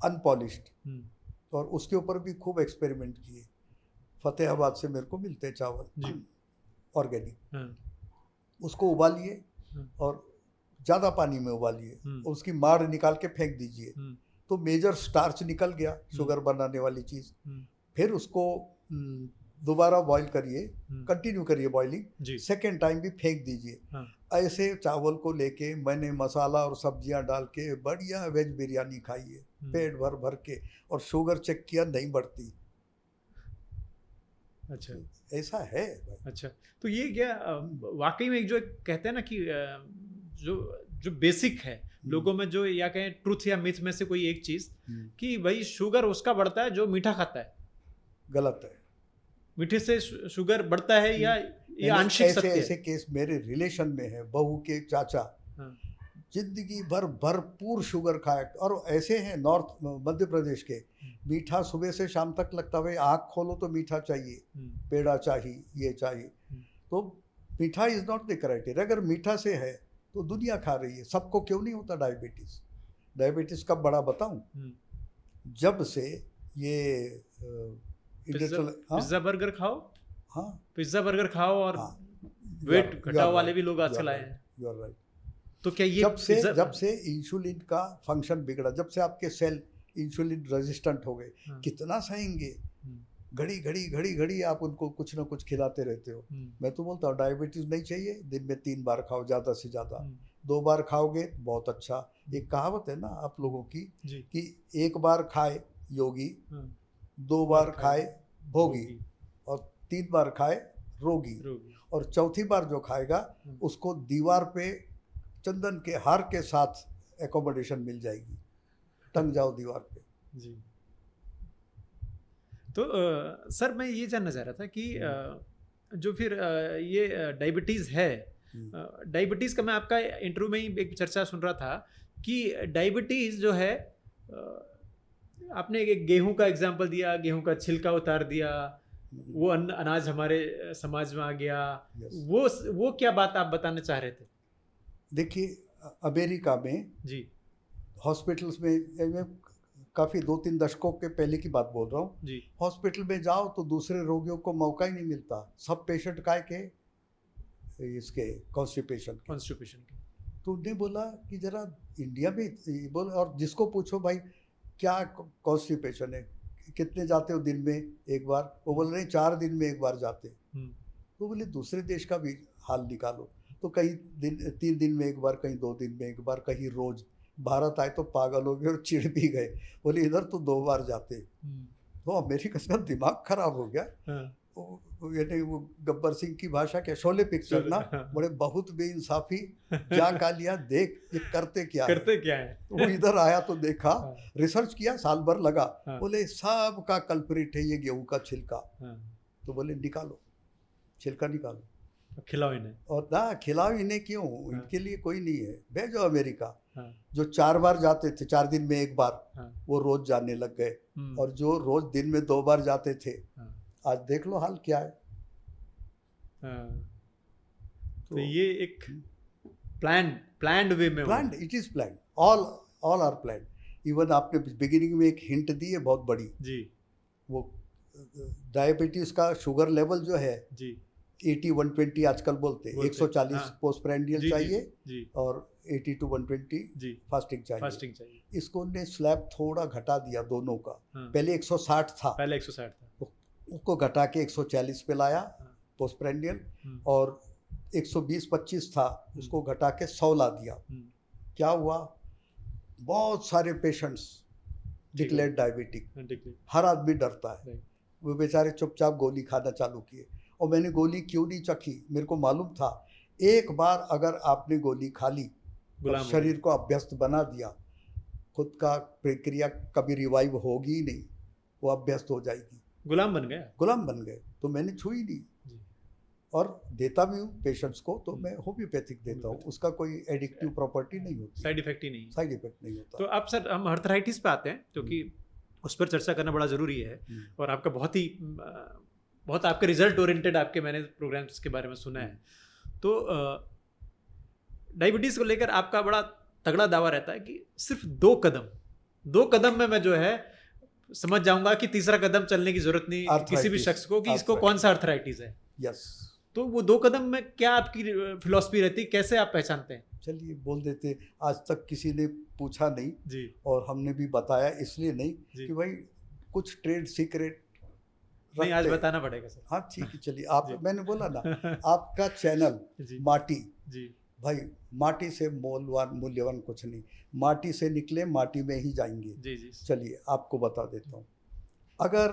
अनपॉलिश्ड, और उसके ऊपर भी खूब एक्सपेरिमेंट किए। फतेहाबाद से मेरे को मिलते हैं चावल ऑर्गेनिक, उसको उबालिए और ज़्यादा पानी में उबालिए, उसकी माड़ निकाल के फेंक दीजिए, तो मेजर स्टार्च निकल गया, शुगर बनाने वाली चीज़। फिर उसको दोबारा बॉईल करिए, कंटिन्यू करिए बॉइलिंग, सेकेंड टाइम भी फेंक दीजिए। ऐसे चावल को लेके मैंने मसाला और सब्जियां डाल के बढ़िया वेज बिरयानी खाई है, पेट भर भर के, और शुगर चेक किया, नहीं बढ़ती। अच्छा, ऐसा है। अच्छा, तो ये क्या वाकई में जो कहते हैं ना कि जो बेसिक है लोगों में, जो या कहें ट्रुथ या मिथ में से कोई एक चीज, कि भाई शुगर उसका बढ़ता है जो मीठा खाता है। गलत है। मीठे से शुगर बढ़ता है या ये आंशिक सत्य है? ऐसे केस मेरे रिलेशन में है। बहू के चाचा जिंदगी भर भरपूर शुगर खाए, और ऐसे हैं नॉर्थ मध्य प्रदेश के, मीठा सुबह से शाम तक लगता है। आँख खोलो तो मीठा चाहिए, पेड़ा चाहिए, ये चाहिए। तो मीठा इज नॉट द क्राइटेरिया। अगर मीठा से है तो दुनिया खा रही है, सबको क्यों नहीं होता डायबिटीज़? डायबिटीज़ कब बड़ा बताऊं? जब से ये पिज्जा बर्गर खाओ, पिज्जा बर्गर खाओ और वेट घटाओ वाले भी लोग आजकल आए हैं। You are right. तो क्या ये जब से इंसुलिन का फंक्शन बिगड़ा, जब से आपके सेल इंसुलिन रेजिस्टेंट हो गए, हाँ। कितना सहेंगे? घड़ी घड़ी आप उनको कुछ ना कुछ खिलाते रहते हो। मैं तो बोलता हूँ डायबिटीज नहीं चाहिए, दिन में 3 बार खाओ ज़्यादा से ज़्यादा, 2 बार खाओगे बहुत अच्छा। एक कहावत है ना आप लोगों की जी। कि 1 बार खाए योगी, हाँ। 2 बार खाए भोगी, और 3 बार खाए रोगी, और चौथी बार जो खाएगा उसको दीवार पे चंदन के हार के साथ एकोमोडेशन मिल जाएगी, टंग जाओ दीवार पे। जी। तो सर मैं ये जानना चाह रहा था कि जो फिर ये डायबिटीज़ है, डायबिटीज़ का मैं आपका इंटरव्यू में ही एक चर्चा सुन रहा था कि डायबिटीज़ जो है, आपने एक गेहूं का एग्जांपल दिया, गेहूं का छिलका उतार दिया, वो अनाज हमारे समाज में आ गया। वो क्या बात आप बताना चाह रहे थे? देखिए अमेरिका में जी हॉस्पिटल्स में काफ़ी 2-3 दशकों के पहले की बात बोल रहा हूँ, जी हॉस्पिटल में जाओ तो दूसरे रोगियों को मौका ही नहीं मिलता। सब पेशेंट काय के इसके कॉन्स्टिपेशन के। तो उन्हें बोला कि जरा इंडिया में बोल, और जिसको पूछो भाई क्या कॉन्स्टिपेशन है, कितने जाते हो दिन में एक बार, वो बोल रहे हैं 4 दिन में एक बार जाते। तो बोले दूसरे देश का भी हाल निकालो, तो कहीं 3 दिन में एक बार, कहीं 2 दिन में एक बार, कहीं रोज। भारत आए तो पागल हो गए और चिढ़ भी गए, बोले इधर तो 2 बार जाते। तो अमेरिका का दिमाग खराब हो गया। यानी वो गब्बर सिंह की भाषा के शोले पिक्चर ना, बड़े बहुत बेइंसाफी, जा का लिया देख ये करते क्या है। वो इधर आया तो देखा, रिसर्च किया, साल भर लगा, बोले सब का कल्प्रिट है ये गेहूं का छिलका। तो बोले निकालो, छिलका निकालो, खिलाओ इन्हें। और ना खिलाओ इन्हें क्यों, इनके लिए कोई नहीं है, भेजो अमेरिका। जो 4 बार जाते थे 4 दिन में एक बार, वो रोज जाने लग गए, और जो रोज दिन में 2 बार जाते थे, आज देख लो हाल क्या है। तो ये एक प्लान्ड वे में, planned, it is planned, all are planned. Even आपने बिगिनिंग में एक हिंट दी है बहुत बड़ी जी, वो डायबिटीज का शुगर लेवल जो है जी 80-120 आजकल बोलते हैं, 140 पोस्ट प्रेंडियल चाहिए, जी, और 80 to 120 फास्टिंग चाहिए। इसको ने स्लैब थोड़ा घटा दिया दोनों का। पहले 160 था, उसको घटा के 140 पे लाया पोस्ट प्रेंडियल, और 120-25 था, उसको घटा के 100 ला दिया। क्या हुआ, बहुत सारे पेशेंट्स डिक्लेयर्ड डायबिटिक, हर आदमी डरता है। वो बेचारे चुपचाप गोली खाना चालू किए, और मैंने गोली क्यों नहीं चखी, मेरे को मालूम था एक बार अगर आपने गोली खा ली, शरीर को अभ्यस्त बना दिया, खुद का प्रक्रिया कभी रिवाइव होगी ही नहीं, वो अभ्यस्त हो जाएगी, गुलाम बन गए। तो मैंने छुई नहीं, और देता भी हूँ पेशेंट्स को, तो मैं होम्योपैथिक देता हूँ, उसका कोई एडिक्टिव प्रॉपर्टी नहीं होती, साइड इफेक्ट नहीं होता। तो अब सर हम आर्थराइटिस पे आते हैं, क्योंकि उस पर चर्चा करना बड़ा ज़रूरी है, और आपका बहुत आपके रिजल्ट ओरिएंटेड आपके मैंने प्रोग्राम्स के बारे में सुना है। तो डायबिटीज़ को लेकर आपका बड़ा तगड़ा दावा रहता है कि सिर्फ 2 कदम में मैं जो है समझ जाऊंगा कि तीसरा कदम चलने की जरूरत नहीं किसी भी शख्स को, कि इसको कौन सा आर्थराइटिस है। यस। तो वो 2 कदम में क्या आपकी फिलॉसफी रहती है, कैसे आप पहचानते हैं? चलिए बोल देते, आज तक किसी ने पूछा नहीं जी, और हमने भी बताया इसलिए नहीं कि भाई कुछ ट्रेड सीक्रेट नहीं, आज बताना पड़ेगा सर। हाँ ठीक है, चलिए आप मैंने बोला ना आपका चैनल माटी जी, भाई माटी से मूल्यवान कुछ नहीं, माटी से निकले माटी में ही जाएंगे। जी जी। चलिए आपको बता देता हूँ, अगर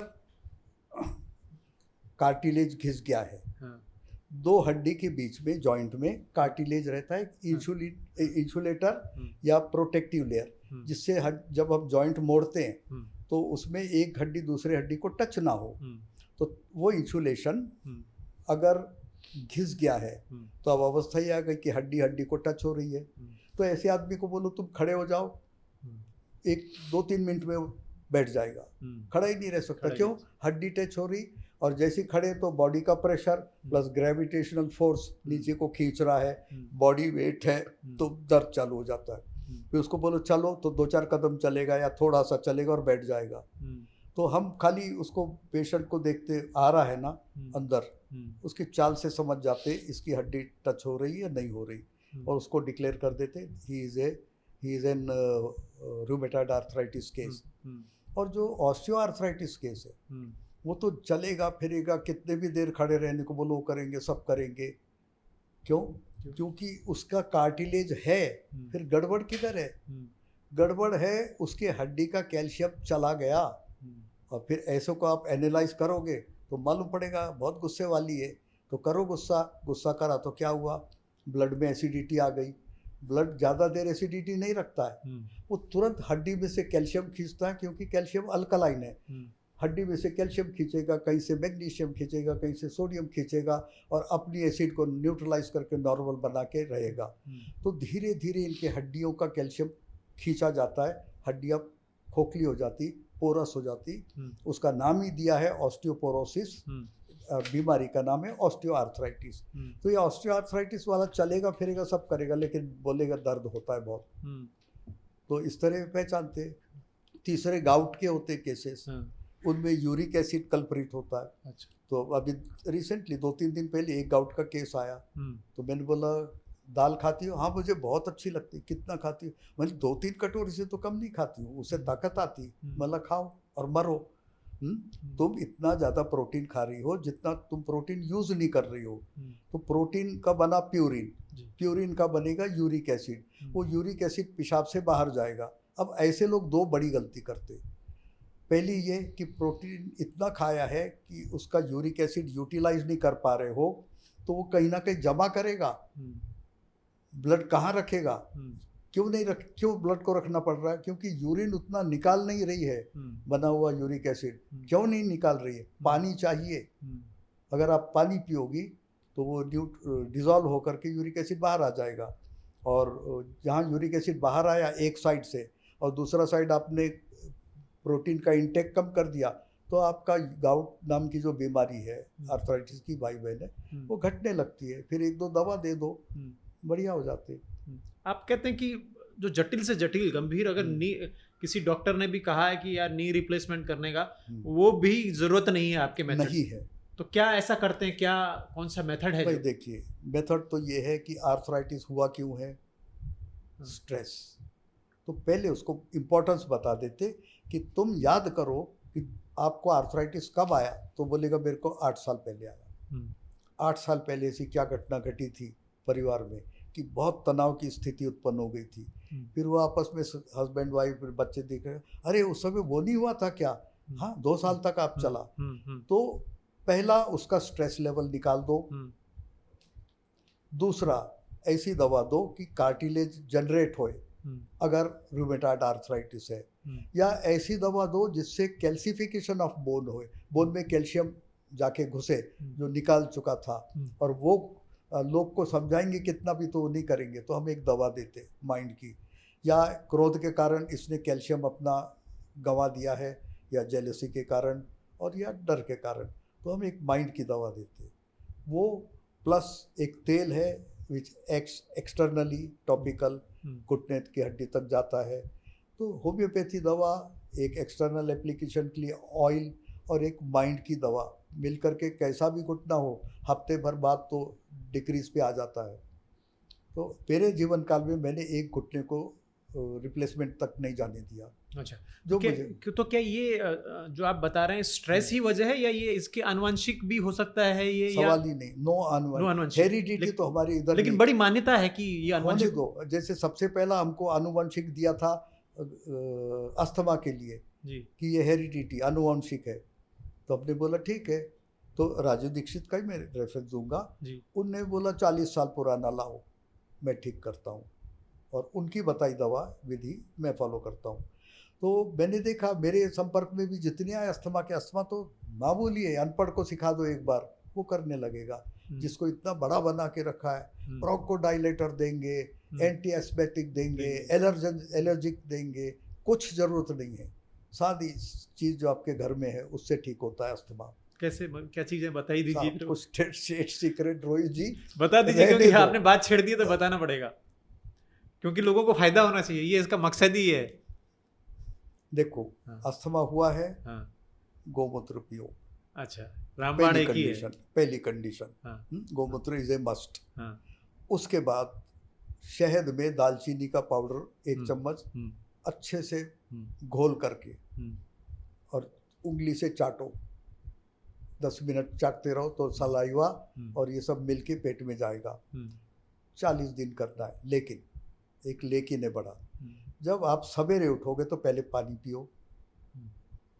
कार्टिलेज घिस गया है, 2 हड्डी के बीच में जॉइंट में कार्टिलेज रहता है, इंसुलेटर या प्रोटेक्टिव लेयर, जिससे जब हम जॉइंट मोड़ते हैं तो उसमें एक हड्डी दूसरे हड्डी को टच ना हो, तो वो इंसुलेशन अगर घिस गया है तो अब अवस्था ही आ गई कि हड्डी हड्डी को टच हो रही है। तो ऐसे आदमी को बोलो तुम खड़े हो जाओ, 1-2-3 मिनट में बैठ जाएगा, खड़ा ही नहीं रह सकता। क्यों? हड्डी टच हो रही, और जैसे खड़े तो बॉडी का प्रेशर प्लस ग्रेविटेशनल फोर्स नीचे को खींच रहा है, बॉडी वेट है, तो दर्द चालू हो जाता है। फिर उसको बोलो चलो तो 2-4 कदम चलेगा या थोड़ा सा चलेगा और बैठ जाएगा। तो हम खाली उसको पेशेंट को देखते आ रहा है ना अंदर, उसकी चाल से समझ जाते इसकी हड्डी टच हो रही है नहीं हो रही। और उसको डिक्लेयर कर देते he is an rheumatoid arthritis case. और जो ऑस्टियोआर्थराइटिस केस है वो तो चलेगा फिरेगा, कितने भी देर खड़े रहने को बोलो करेंगे, सब करेंगे। क्यों? क्योंकि उसका कार्टिलेज है। फिर गड़बड़ किधर है? गड़बड़ है उसके हड्डी का कैल्शियम चला गया। और फिर ऐसे को आप एनालाइज करोगे तो मालूम पड़ेगा, बहुत गुस्से वाली है तो करो गुस्सा करा तो क्या हुआ? ब्लड में एसिडिटी आ गई। ब्लड ज़्यादा देर एसिडिटी नहीं रखता है, वो तुरंत हड्डी में से कैल्शियम खींचता है, क्योंकि कैल्शियम अल्कलाइन है। हड्डी में से कैल्शियम खींचेगा, कहीं से मैग्नीशियम खींचेगा, कहीं से सोडियम खींचेगा और अपनी एसिड को न्यूट्रलाइज करके नॉर्मल बना के रहेगा। तो धीरे धीरे इनके हड्डियों का कैल्शियम खींचा जाता है, हड्डियाँ खोखली हो जाती, पोरस हो जाती। उसका नाम ही दिया है ऑस्टियोपोरोसिस, बीमारी का नाम है ऑस्टियोआर्थराइटिस। तो ये ऑस्टियोआर्थराइटिस वाला चलेगा फिरेगा सब करेगा, लेकिन बोलेगा दर्द होता है बहुत। तो इस तरह पहचानते। तीसरे गाउट के होते केसेस, उनमें यूरिक एसिड कल्प्रिट होता है। अच्छा। तो अभी रिसेंटली 2-3 दिन पहले एक गाउट का केस आया, तो मैंने बोला दाल खाती हो? हाँ मुझे बहुत अच्छी लगती। कितना खाती हो? मैंने 2-3 कटोरी से तो कम नहीं खाती हूँ, उससे ताकत आती। मतलब खाओ और मरो। तुम इतना ज़्यादा प्रोटीन खा रही हो जितना तुम प्रोटीन यूज़ नहीं कर रही हो। तो प्रोटीन का बना प्यूरिन, प्यूरिन का बनेगा यूरिक एसिड, वो यूरिक एसिड पेशाब से बाहर जाएगा। अब ऐसे लोग 2 बड़ी गलती करते। पहली ये कि प्रोटीन इतना खाया है कि उसका यूरिक एसिड यूटिलाइज नहीं कर पा रहे हो, तो वो कहीं ना कहीं जमा करेगा। ब्लड कहाँ रखेगा? क्यों ब्लड को रखना पड़ रहा है? क्योंकि यूरिन उतना निकाल नहीं रही है, बना हुआ यूरिक एसिड क्यों नहीं निकाल रही है? पानी चाहिए। अगर आप पानी पियोगी तो वो डिजॉल्व होकर के यूरिक एसिड बाहर आ जाएगा। और जहाँ यूरिक एसिड बाहर आया एक साइड से और दूसरा साइड आपने प्रोटीन का इंटेक कम कर दिया, तो आपका गाउट नाम की जो बीमारी है आर्थराइटिस की, भाई बहन है, वो घटने लगती है। फिर 1-2 दवा दे दो, बढ़िया हो जाते। आप कहते हैं कि जो जटिल से जटिल गंभीर, अगर नी किसी डॉक्टर ने भी कहा है कि यार नी रिप्लेसमेंट करने का, वो भी जरूरत नहीं है आपके मेथड? नहीं है। तो क्या ऐसा करते हैं? क्या कौन सा मेथड है? भाई देखिए, मेथड तो ये है कि आर्थराइटिस हुआ क्यों है? स्ट्रेस। तो पहले उसको इम्पोर्टेंस बता देते कि तुम याद करो कि आपको आर्थराइटिस कब आया, तो बोलेगा मेरे को 8 साल पहले आया। 8 साल पहले ऐसी क्या घटना घटी थी परिवार में कि बहुत तनाव की स्थिति उत्पन्न हो गई थी। फिर वो आपस में हस्बैंड वाइफ बच्चे देख रहे, अरे उस समय वो नहीं हुआ था क्या? हाँ 2 साल तक आप चला। तो पहला उसका स्ट्रेस लेवल निकाल दो। दूसरा, ऐसी दवा दो कि कार्टिलेज जनरेट होए अगर रूमेटॉइड आर्थराइटिस है, या ऐसी दवा दो जिससे कैल्सिफिकेशन ऑफ बोन होए, बोन में कैल्शियम जाके घुसे जो निकाल चुका था। और वो लोग को समझाएंगे कितना भी तो वो नहीं करेंगे, तो हम एक दवा देते माइंड की। या क्रोध के कारण इसने कैल्शियम अपना गंवा दिया है, या जेलसी के कारण, और या डर के कारण, तो हम एक माइंड की दवा देते। वो प्लस एक तेल है विच एक्सटर्नली टॉपिकल घुटने की हड्डी तक जाता है। तो होम्योपैथी दवा, एक एक्सटर्नल एप्लीकेशन के लिए ऑयल और एक माइंड की दवा मिल करके कैसा भी घुटना हो, हफ्ते भर बाद तो डिक्रीज पे आ जाता है। तो मेरे जीवन काल में मैंने एक घुटने को रिप्लेसमेंट तक नहीं जाने दिया। अच्छा। जो तो क्या ये जो आप बता रहे हैं स्ट्रेस ही वजह है, या ये इसके आनुवंशिक भी हो सकता है? ये सवाल ही नहीं, नो आनुवंशिक। हेरिडिटी तो हमारी इधर, लेकिन बड़ी मान्यता है कि ये आनुवंशिक दो। जैसे सबसे पहला हमको आनुवंशिक दिया था अस्थमा के लिए जी, कि ये हेरिडिटी आनुवंशिक है। तो हमने बोला ठीक है, तो राजू दीक्षित का ही मैं रेफरेंस दूंगा। उनने बोला 40 साल पुराना लाओ, मैं ठीक करता हूँ, और उनकी बताई दवा विधि मैं फॉलो करता हूँ। तो मैंने देखा मेरे संपर्क में भी जितने आए अस्थमा के, अस्थमा तो मामूली है, अनपढ़ को सिखा दो एक बार वो करने लगेगा। जिसको इतना बड़ा बना के रखा है, ब्रोंकोडाइलेटर देंगे, एंटी एस्मेटिक देंगे, एलर्जिक देंगे, कुछ ज़रूरत नहीं है। सादी चीज़ जो आपके घर में है उससे ठीक होता है अस्थमा। कैसे, क्या चीज़ें बताई दीजिए? कुछ स्टेट सीक्रेट रोहित जी बता दीजिए, क्योंकि आपने बात छेड़ दी तो बताना पड़ेगा, क्योंकि लोगों को फायदा होना चाहिए, ये इसका मकसद ही है। देखो अस्थमा हुआ है, गोमूत्र पियो। अच्छा, रामबाण एक ही है। पहली कंडीशन, गोमूत्र इज ए मस्ट। उसके बाद शहद में दालचीनी का पाउडर 1 चम्मच अच्छे से घोल करके और उंगली से चाटो, 10 मिनट चाटते रहो तो सलाइवा और ये सब मिलके पेट में जाएगा। 40 दिन करना है। लेकिन है बड़ा, जब आप सवेरे उठोगे तो पहले पानी पियो,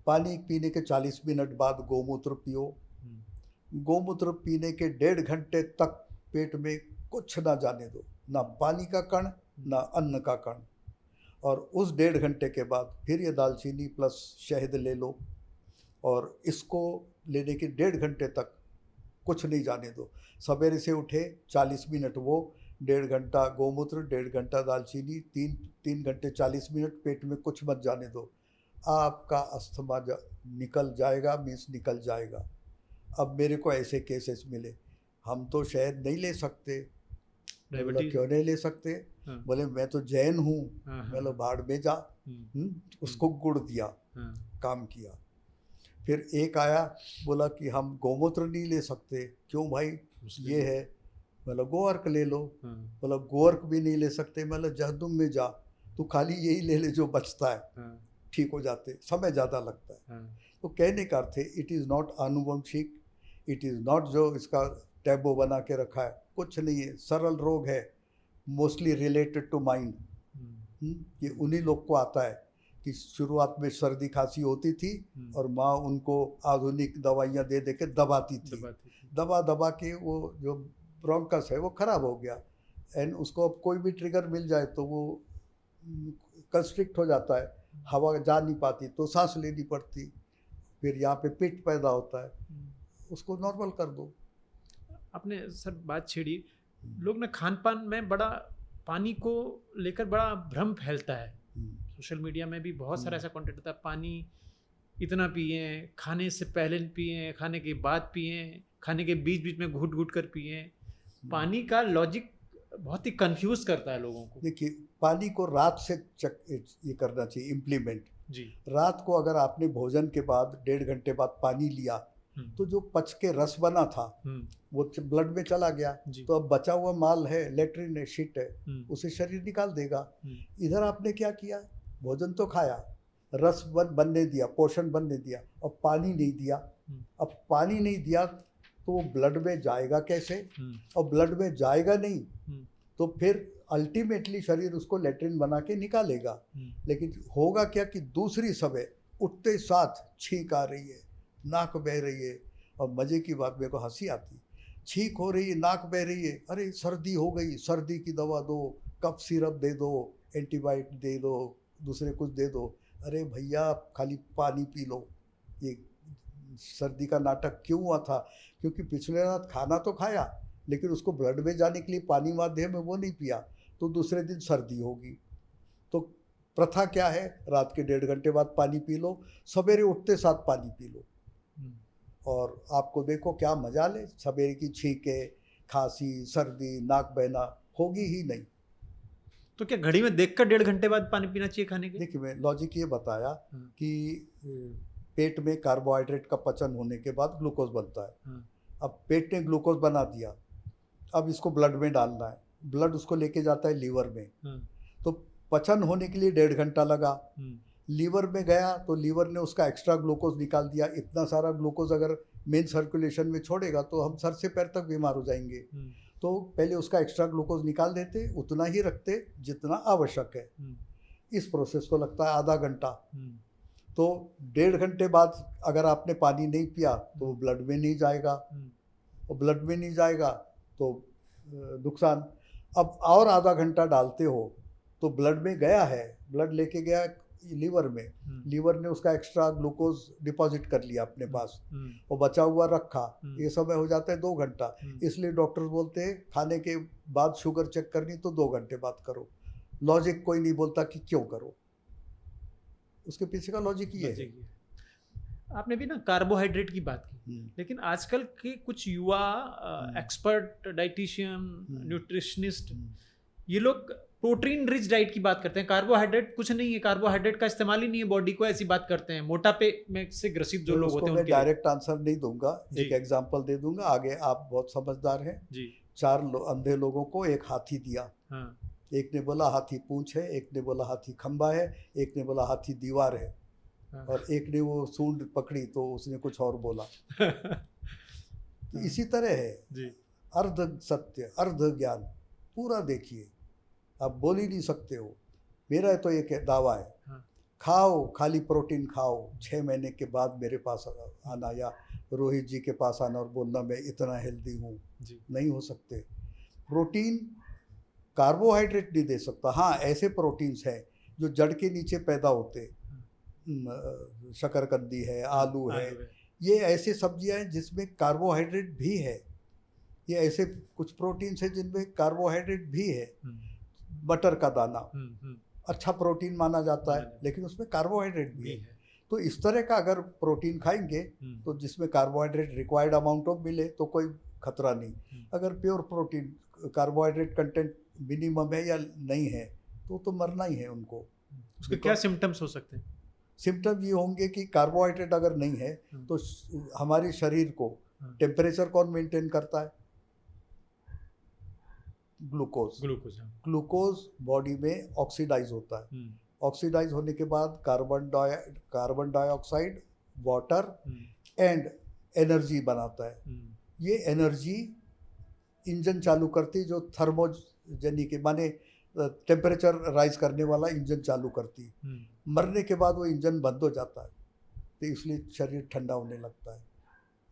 पानी पीने के 40 मिनट बाद गोमूत्र पियो। गोमूत्र पीने के 1.5 घंटे तक पेट में कुछ ना जाने दो, ना पानी का कण ना अन्न का कण। और उस 1.5 घंटे के बाद फिर ये दालचीनी प्लस शहद ले लो और इसको लेने के 1.5 घंटे तक कुछ नहीं जाने दो। सवेरे से उठे 40 मिनट वो, 1.5 घंटा गोमूत्र, 1.5 घंटा दालचीनी, 3 घंटे 40 मिनट पेट में कुछ मत जाने दो। आपका अस्थमा निकल जाएगा, निकल जाएगा। अब मेरे को ऐसे केसेस मिले, हम तो शहद नहीं ले सकते। बोला क्यों नहीं ले सकते? बोले मैं तो जैन हूँ। बोला भाड़ में जा। उसको गुड़ दिया, काम किया। फिर एक आया बोला कि हम गोमूत्र नहीं ले सकते। क्यों भाई? ये है। बोला गोअर्क ले लो। बोला गोअर्क भी नहीं ले सकते। मतलब जहनुम में जा, तू खाली यही ले ले जो बचता है, ठीक हो जाते। समय ज़्यादा लगता है। तो कहने का अर्थ है इट इज़ नॉट आनुवंशिक, इट इज़ नॉट जो इसका टैबू बना के रखा है, कुछ नहीं है। सरल रोग है, मोस्टली रिलेटेड टू माइंड। ये उन्हीं लोग को आता है कि शुरुआत में सर्दी खांसी होती थी और माँ उनको आधुनिक दवाइयाँ दे दे के दबाती थी। दबा के वो जो ब्रोंकस है वो ख़राब हो गया। एंड उसको अब कोई भी ट्रिगर मिल जाए तो वो कंस्ट्रिक्ट हो जाता है, हवा जा नहीं पाती तो सांस लेनी पड़ती, फिर यहाँ पे पित्त पैदा होता है। उसको नॉर्मल कर दो। आपने सर बात छेड़ी, लोग ना खान पान में बड़ा पानी को लेकर बड़ा भ्रम फैलता है। सोशल मीडिया में भी बहुत सारा ऐसा कंटेंट होता है, पानी इतना पिए, खाने से पहले पिए, खाने के बाद पिए, खाने के बीच बीच में घूट घूट कर पिए। पानी का लॉजिक बहुत ही कंफ्यूज करता है लोगों को। देखिए, पानी को रात से ये करना चाहिए इम्प्लीमेंट जी। रात को अगर आपने भोजन के बाद 1.5 घंटे बाद पानी लिया तो जो पच के रस बना था वो ब्लड में चला गया, तो अब बचा हुआ माल है, लेट्रिन है, शिट है, उसे शरीर निकाल देगा। इधर आपने क्या किया? भोजन तो खाया, रस बनने दिया, पोषण बनने दिया, और पानी नहीं दिया। अब पानी नहीं दिया तो वो ब्लड में जाएगा कैसे? और ब्लड में जाएगा नहीं तो फिर अल्टीमेटली शरीर उसको लेट्रिन बना के निकालेगा। लेकिन होगा क्या कि दूसरी समय उठते साथ छींक आ रही है, नाक बह रही है, और मज़े की बात, मेरे को हंसी आती, छींक हो रही है, नाक बह रही है, अरे सर्दी हो गई, सर्दी की दवा दो, कफ सिरप दे दो, एंटीबायोटिक दे दो, दूसरे कुछ दे दो। अरे भैया आप खाली पानी पी लो। ये सर्दी का नाटक क्यों हुआ था? क्योंकि पिछले रात खाना तो खाया लेकिन उसको ब्लड में जाने के लिए पानी माध्यम में वो नहीं पिया, तो दूसरे दिन सर्दी होगी। तो प्रथा क्या है? रात के 1.5 घंटे बाद पानी पी लो, सवेरे उठते साथ पानी पी लो, और आपको देखो क्या मजा ले। सवेरे की छींके, खांसी, सर्दी, नाक बहना होगी ही नहीं। तो क्या घड़ी में देखकर 1.5 घंटे बाद पानी पीना चाहिए खाने के? देखिए, मैं लॉजिक ये बताया कि पेट में कार्बोहाइड्रेट का पचन होने के बाद ग्लूकोज बनता है। अब पेट ने ग्लूकोज बना दिया, अब इसको ब्लड में डालना है, ब्लड उसको लेके जाता है लीवर में, तो पचन होने के लिए 1.5 घंटा लगा। लीवर में गया तो लीवर ने उसका एक्स्ट्रा ग्लूकोज निकाल दिया। इतना सारा ग्लूकोज अगर मेन सर्कुलेशन में छोड़ेगा तो हम सर से पैर तक बीमार हो जाएंगे। तो पहले उसका एक्स्ट्रा ग्लूकोज निकाल देते, उतना ही रखते जितना आवश्यक है। इस प्रोसेस को लगता है आधा घंटा। तो 1.5 घंटे बाद अगर आपने पानी नहीं पिया तो ब्लड में नहीं जाएगा, और ब्लड में नहीं जाएगा तो नुकसान। अब और आधा घंटा डालते हो तो ब्लड में गया है, ब्लड लेके गया लीवर में, लीवर ने उसका एक्स्ट्रा ग्लूकोज डिपॉजिट कर लिया अपने पास और बचा हुआ रखा। ये समय हो जाता है 2 घंटा। इसलिए डॉक्टर बोलते हैं खाने के बाद शुगर चेक करनी तो 2 घंटे बाद करो। लॉजिक कोई नहीं बोलता कि क्यों करो, उसके पीछे का लॉजिक ये है। आपने भी ना कार्बोहाइड्रेट की बात की, लेकिन आजकल के कुछ युवा एक्सपर्ट डाइटिशियन, न्यूट्रिशनिस्ट, ये लोग प्रोटीन रिच डाइट की बात करते हैं। कार्बोहाइड्रेट कुछ नहीं है, कार्बोहाइड्रेट का इस्तेमाल ही नहीं है बॉडी को, ऐसी बात करते हैं। मोटापे में से ग्रसित जो लोग होते हैं, मैं डायरेक्ट आंसर नहीं दूंगा, एक एग्जांपल दे दूंगा। आगे आप बहुत समझदार हैं जी। 4 अंधे लोगों को एक हाथी दिया, एक ने बोला हाथी पूंछ है, एक ने बोला हाथी खंबा है, एक ने बोला हाथी दीवार है, और एक ने वो सूंड पकड़ी तो उसने कुछ और बोला। तो इसी तरह है जी। अर्ध सत्य अर्ध ज्ञान, पूरा देखिए, आप बोल ही नहीं सकते हो। मेरा तो एक दावा है, हाँ। खाओ, खाली प्रोटीन खाओ, 6 महीने के बाद मेरे पास आना या रोहित जी के पास आना और बोलना मैं इतना हेल्दी हूँ, नहीं हो सकते। प्रोटीन कार्बोहाइड्रेट नहीं दे सकता। हाँ, ऐसे प्रोटीन्स हैं जो जड़ के नीचे पैदा होते, शकरकंदी है, आलू है, ये ऐसे सब्जियां हैं जिसमें कार्बोहाइड्रेट भी है। ये ऐसे कुछ प्रोटीन्स हैं जिनमें कार्बोहाइड्रेट भी है। बटर का दाना अच्छा प्रोटीन माना जाता है, लेकिन उसमें कार्बोहाइड्रेट भी है। तो इस तरह का अगर प्रोटीन खाएंगे तो जिसमें कार्बोहाइड्रेट रिक्वायर्ड अमाउंट ऑफ मिले तो कोई खतरा नहीं। अगर pure protein carbohydrate content minimum है या नहीं है तो मरना ही है उनको। उसके क्या सिम्टम्स हो सकते हैं? सिम्टम ये होंगे कि कार्बोहाइड्रेट अगर नहीं है तो हमारे शरीर को टेम्परेचर कौन मेंटेन करता है? ग्लूकोज। ग्लूकोज बॉडी में ऑक्सीडाइज होता है। ऑक्सीडाइज होने के बाद carbon dioxide, water and energy बनाता है। ये एनर्जी इंजन चालू करती है, जो थर्मोजेनिक माने टेम्परेचर राइज करने वाला इंजन चालू करती है। मरने के बाद वो इंजन बंद हो जाता है, तो इसलिए शरीर ठंडा होने लगता है।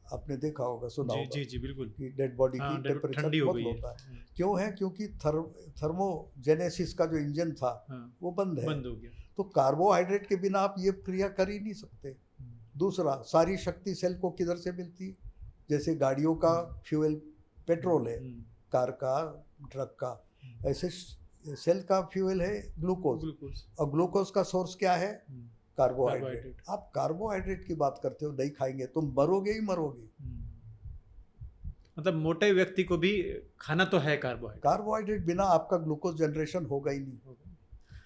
आपने देखा होगा, सुना होगा। जी बिल्कुल, कि डेड बॉडी की टेम्परेचर बहुत होता है। क्यों है? क्योंकि थर्मोजेनेसिस का जो इंजन था वो बंद है, बंद हो गया। तो कार्बोहाइड्रेट के बिना आप ये क्रिया कर ही नहीं सकते। दूसरा, सारी शक्ति सेल को किधर से मिलती? जैसे गाड़ियों का फ्यूल पेट्रोल है, कार का, ट्रक का, ऐसे सेल का फ्यूल है ग्लूकोज। और ग्लूकोज का सोर्स क्या है? कार्बोहाइड्रेट। आप कार्बोहाइड्रेट की बात करते हो, नहीं खाएंगे तुम मरोगे ही मरोगे। मतलब मोटे व्यक्ति को भी खाना तो है कार्बोहाइड्रेट, बिना आपका ग्लूकोज जनरेशन होगा ही नहीं।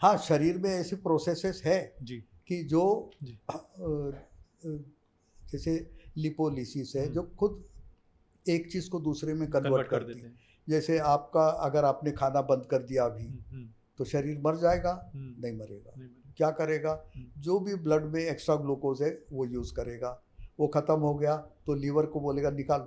हाँ, शरीर में ऐसे प्रोसेसेस है जी कि जो जैसे लिपोलिसिस है, जो खुद एक चीज को दूसरे में कन्वर्ट कर देती है। जैसे आपका, अगर आपने खाना बंद कर दिया अभी तो शरीर मर जाएगा? नहीं मरेगा। क्या करेगा? जो भी ब्लड में एक्स्ट्रा ग्लूकोज है वो यूज़ करेगा। वो ख़त्म हो गया तो लीवर को बोलेगा निकाल,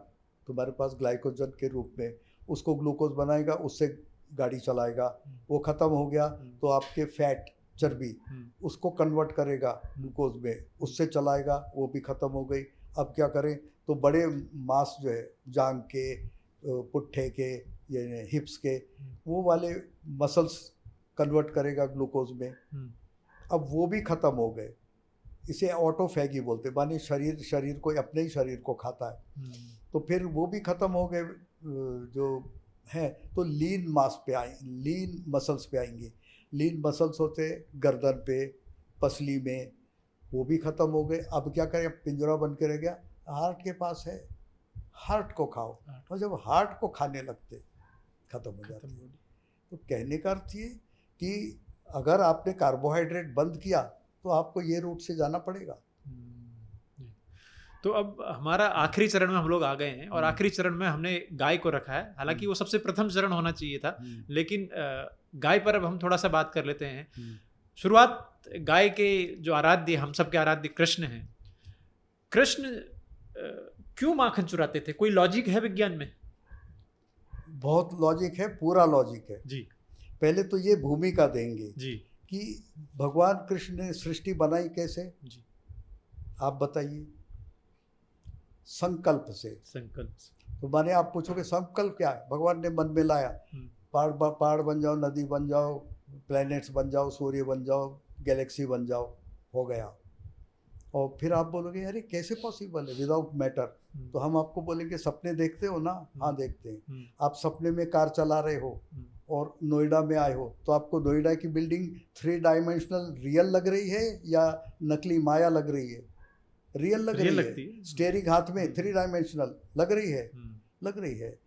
तुम्हारे पास ग्लाइकोजन के रूप में, उसको ग्लूकोज बनाएगा, उससे गाड़ी चलाएगा। वो ख़त्म हो गया तो आपके फैट, चर्बी, उसको कन्वर्ट करेगा ग्लूकोज में, उससे चलाएगा, वो भी ख़त्म हो गई। अब क्या करें? तो बड़े मांस जो है, जांग के, पुट्ठे के, ये हिप्स के, वो वाले मसल्स कन्वर्ट करेगा ग्लूकोज में। अब वो भी ख़त्म हो गए। इसे ऑटोफैगी बोलते, माने शरीर को, अपने ही शरीर को खाता है। तो फिर वो भी ख़त्म हो गए जो हैं, तो लीन मास पे आए, लीन मसल्स पे आएंगे। लीन मसल्स होते गर्दन पे, पसली में, वो भी ख़त्म हो गए। अब क्या करें? पिंजरा बन के रह गया, हार्ट के पास है, हार्ट को खाओ। और जब हार्ट को खाने लगते, ख़त्म हो जाते। तो कहने का अर्थ ये कि अगर आपने कार्बोहाइड्रेट बंद किया तो आपको ये रूट से जाना पड़ेगा। तो अब हमारा आखिरी चरण में हम लोग आ गए हैं, और आखिरी चरण में हमने गाय को रखा है। हालांकि वो सबसे प्रथम चरण होना चाहिए था, लेकिन गाय पर अब हम थोड़ा सा बात कर लेते हैं। शुरुआत गाय के, जो आराध्य, हम सबके आराध्य कृष्ण हैं। कृष्ण क्यों माखन चुराते थे? कोई लॉजिक है विज्ञान में? बहुत लॉजिक है, पूरा लॉजिक है जी। पहले तो ये भूमिका देंगे जी कि भगवान कृष्ण ने सृष्टि बनाई कैसे जी, आप बताइए। संकल्प से। तो माने आप पूछोगे संकल्प क्या है? भगवान ने मन में लाया, पहाड़ बन जाओ, नदी बन जाओ, प्लैनेट्स बन जाओ, सूर्य बन जाओ, गैलेक्सी बन जाओ, हो गया। और फिर आप बोलोगे अरे कैसे पॉसिबल है विदाउट मैटर? तो हम आपको बोलेंगे सपने देखते हो ना? हाँ देखते हैं। आप सपने में कार चला रहे हो और नोएडा में आए हो, तो आपको नोएडा की बिल्डिंग 3 डायमेंशनल रियल लग रही है या नकली माया लग रही है? रियल लग रही है। स्टीयरिंग हाथ में 3 डायमेंशनल लग रही है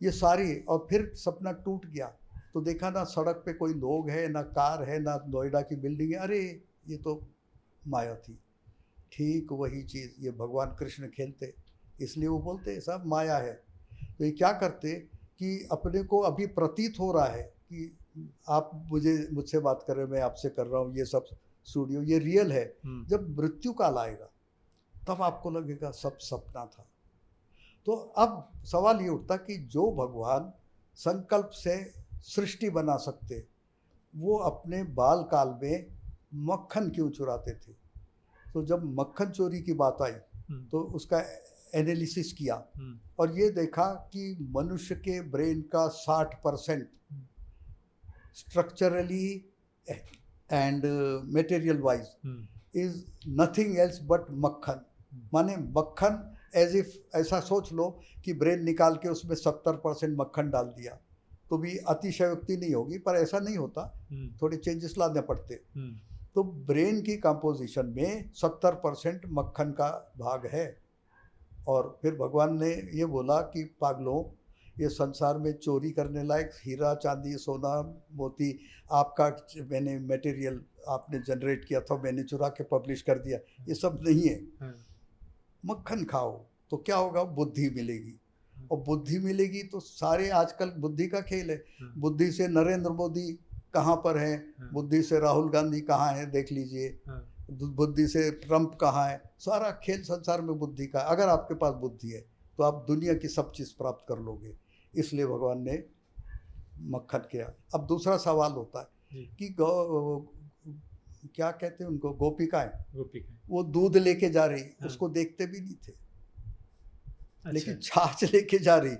ये सारी। और फिर सपना टूट गया तो देखा ना सड़क पे कोई लोग है, ना कार है, ना नोएडा की बिल्डिंग है, अरे ये तो माया थी। ठीक वही चीज़ ये भगवान कृष्ण खेलते, इसलिए वो बोलते सब माया है। तो ये क्या करते कि अपने को अभी प्रतीत हो रहा है कि आप मुझसे बात कर रहे हैं, मैं आपसे कर रहा हूँ, ये सब स्टूडियो ये रियल है। जब मृत्यु काल आएगा तब आपको लगेगा सब सपना था। तो अब सवाल ये उठता कि जो भगवान संकल्प से सृष्टि बना सकते, वो अपने बाल काल में मक्खन क्यों चुराते थे? तो जब मक्खन चोरी की बात आई तो उसका एनालिसिस किया और ये देखा कि मनुष्य के ब्रेन का 60% structurally and material wise is nothing else but मक्खन। माने मक्खन एज इफ, ऐसा सोच लो कि ब्रेन निकाल के उसमें 70% मक्खन डाल दिया, तो भी अतिशयोक्ति नहीं होगी, पर ऐसा नहीं होता, थोड़े चेंजेस लाने पड़ते। तो ब्रेन की कंपोजिशन में 70% मक्खन का भाग है। और फिर भगवान ने ये बोला कि पागलों, ये संसार में चोरी करने लायक हीरा चांदी सोना मोती आपका मैंने मटेरियल आपने जनरेट किया था, मैंने चुरा के पब्लिश कर दिया, ये सब नहीं है। मक्खन खाओ तो क्या होगा? बुद्धि मिलेगी, और बुद्धि मिलेगी तो सारे आजकल बुद्धि का खेल है। बुद्धि से नरेंद्र मोदी कहाँ पर है, बुद्धि से राहुल गांधी कहाँ है, देख लीजिए, बुद्धि से ट्रंप कहाँ है। सारा खेल संसार में बुद्धि का। अगर आपके पास बुद्धि है तो आप दुनिया की सब चीज़ प्राप्त कर लोगे। इसलिए भगवान ने मक्खन किया। अब दूसरा सवाल होता है कि क्या कहते हैं उनको, गोपिकाएं, वो दूध लेके जा रही, उसको देखते भी नहीं थे। अच्छा। लेकिन छाछ लेके जा रही,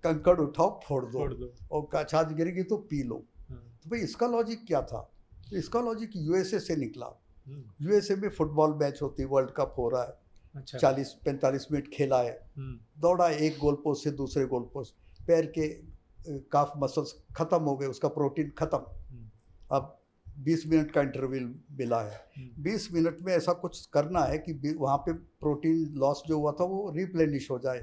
कंकड़ उठाओ फोड़ दो और छाछ गिरेगी तो पी लो। तो भाई इसका लॉजिक क्या था? तो इसका लॉजिक यूएसए से निकला। यूएसए में फुटबॉल मैच होती, वर्ल्ड कप हो रहा है। अच्छा। 40-45 मिनट खेला है, दौड़ा एक गोल पोस्ट से दूसरे गोल पोस्ट, पैर के काफ मसल्स खत्म हो गए, उसका प्रोटीन खत्म। अब 20 मिनट का इंटरवल मिला है। 20 मिनट में ऐसा कुछ करना है कि वहाँ पे प्रोटीन लॉस जो हुआ था वो रिप्लेनिश हो जाए।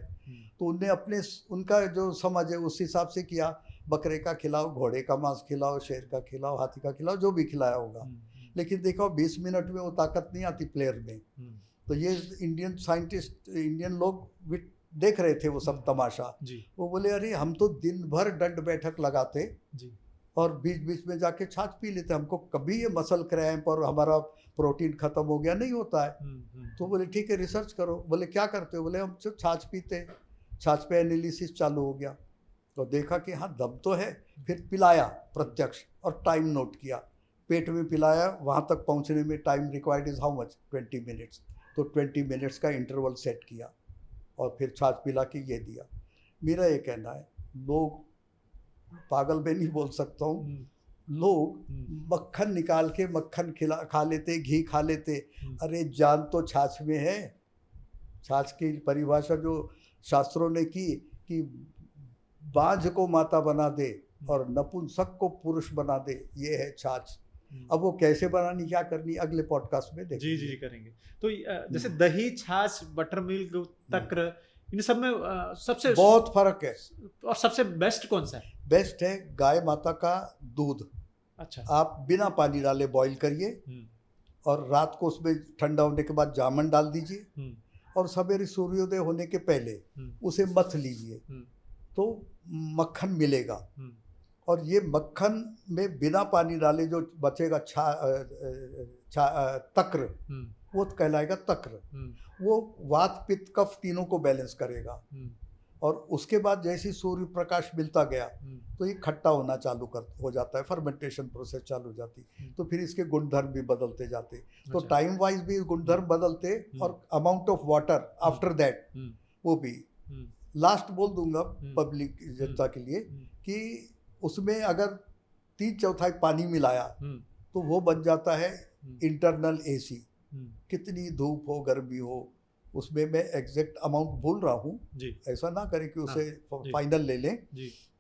तो उनने उनका जो समझ है उस हिसाब से किया, बकरे का खिलाओ, घोड़े का मांस खिलाओ, शेर का खिलाओ, हाथी का खिलाओ, जो भी खिलाया होगा। लेकिन देखो 20 मिनट में वो ताकत नहीं आती प्लेयर में। तो ये इंडियन साइंटिस्ट, इंडियन लोग देख रहे थे वो सब तमाशा। वो बोले अरे हम तो दिन भर दंड बैठक लगाते और बीच बीच में जाके छाछ पी लेते, हमको कभी ये मसल क्रैम्प और हमारा प्रोटीन खत्म हो गया नहीं होता है। तो बोले ठीक है रिसर्च करो। बोले क्या करते हो? बोले हम सिर्फ छाछ पीते। छाछ पे एनालिसिस चालू हो गया तो देखा कि हाँ दम तो है। फिर पिलाया प्रत्यक्ष और टाइम नोट किया, पेट में पिलाया, वहाँ तक पहुँचने में time required is how much, 20 minutes. तो 20 मिनट्स का इंटरवल सेट किया और फिर छाछ पिला के ये दिया। मेरा ये कहना है, लोग पागल में नहीं बोल सकता हूँ, लोग मक्खन निकाल के मक्खन खा लेते, घी खा लेते। अरे जान तो छाछ में है। छाछ की परिभाषा जो शास्त्रों ने की कि बांझ को माता बना दे और नपुंसक को पुरुष बना दे, ये है छाछ। अब वो कैसे बनानी, क्या करनी, अगले पॉडकास्ट में देखेंगे। जी करेंगे। तो जैसे दही, छाछ, बटर मिल्क, तक्र, इन सब में सबसे बहुत फर्क है। और सबसे बेस्ट कौन सा है? बेस्ट है गाय माता का दूध। अच्छा। आप बिना पानी डाले बॉईल करिए और रात को उसमें ठंडा होने के बाद जामन डाल दीजिए और सवेरे सूर्योदय होने के पहले उसे मथ लीजिए तो मक्खन मिलेगा। और ये मक्खन में बिना पानी डाले जो बचेगा तक्र, वो कहलाएगा तक्र। वो वात पित्त कफ तीनों को बैलेंस करेगा। और उसके बाद जैसे सूर्य प्रकाश मिलता गया तो ये खट्टा होना चालू हो जाता है, फर्मेंटेशन प्रोसेस चालू हो जाती। तो फिर इसके गुणधर्म भी बदलते जाते। तो टाइम वाइज भी गुणधर्म बदलते और amount of water after that वो भी। लास्ट बोल दूंगा पब्लिक जनता के लिए कि उसमें अगर 3/4 पानी मिलाया तो वो बन जाता है इंटरनल एसी। कितनी धूप हो गर्मी हो, उसमें मैं एग्जैक्ट अमाउंट भूल रहा हूँ, ऐसा ना करें कि उसे फाइनल ले लें।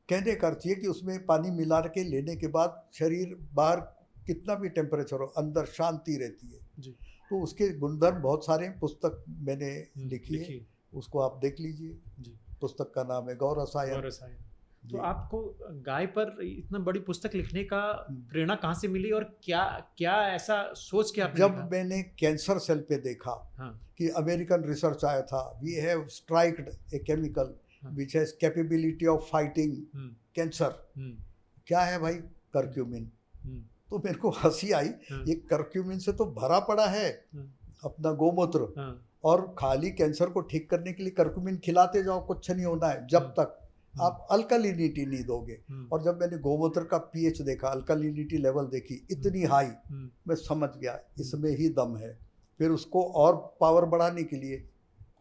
कहने का अर्थ ये कि उसमें पानी मिला के लेने के बाद शरीर बाहर कितना भी टेम्परेचर हो, अंदर शांति रहती है। तो उसके गुणधर्म बहुत सारे, पुस्तक मैंने लिखी है, उसको आप देख लीजिए। पुस्तक का नाम है गौ रसायन। तो आपको गाय पर इतना बड़ी पुस्तक लिखने का प्रेरणा कहाँ से मिली और क्या ऐसा सोच के आपने जब लिखा? मैंने कैंसर सेल पे देखा कि अमेरिकन रिसर्च आया था, we have striked a chemical which has capability of fighting cancer. क्या है भाई? करक्यूमिन। हम्म, तो मेरे को हंसी आई, हाँ, ये करक्यूमिन से तो भरा पड़ा है हाँ, अपना गोमूत्र, हाँ, और खाली कैंसर को ठीक करने के लिए करक्यूमिन खिलाते जाओ, कुछ नहीं होना है जब तक आप अल्कलिनिटी नहीं दोगे। और जब मैंने गोमूत्र का पीएच देखा, अल्कलिनिटी लेवल देखी इतनी हाई, मैं समझ गया इसमें ही दम है। फिर उसको और पावर बढ़ाने के लिए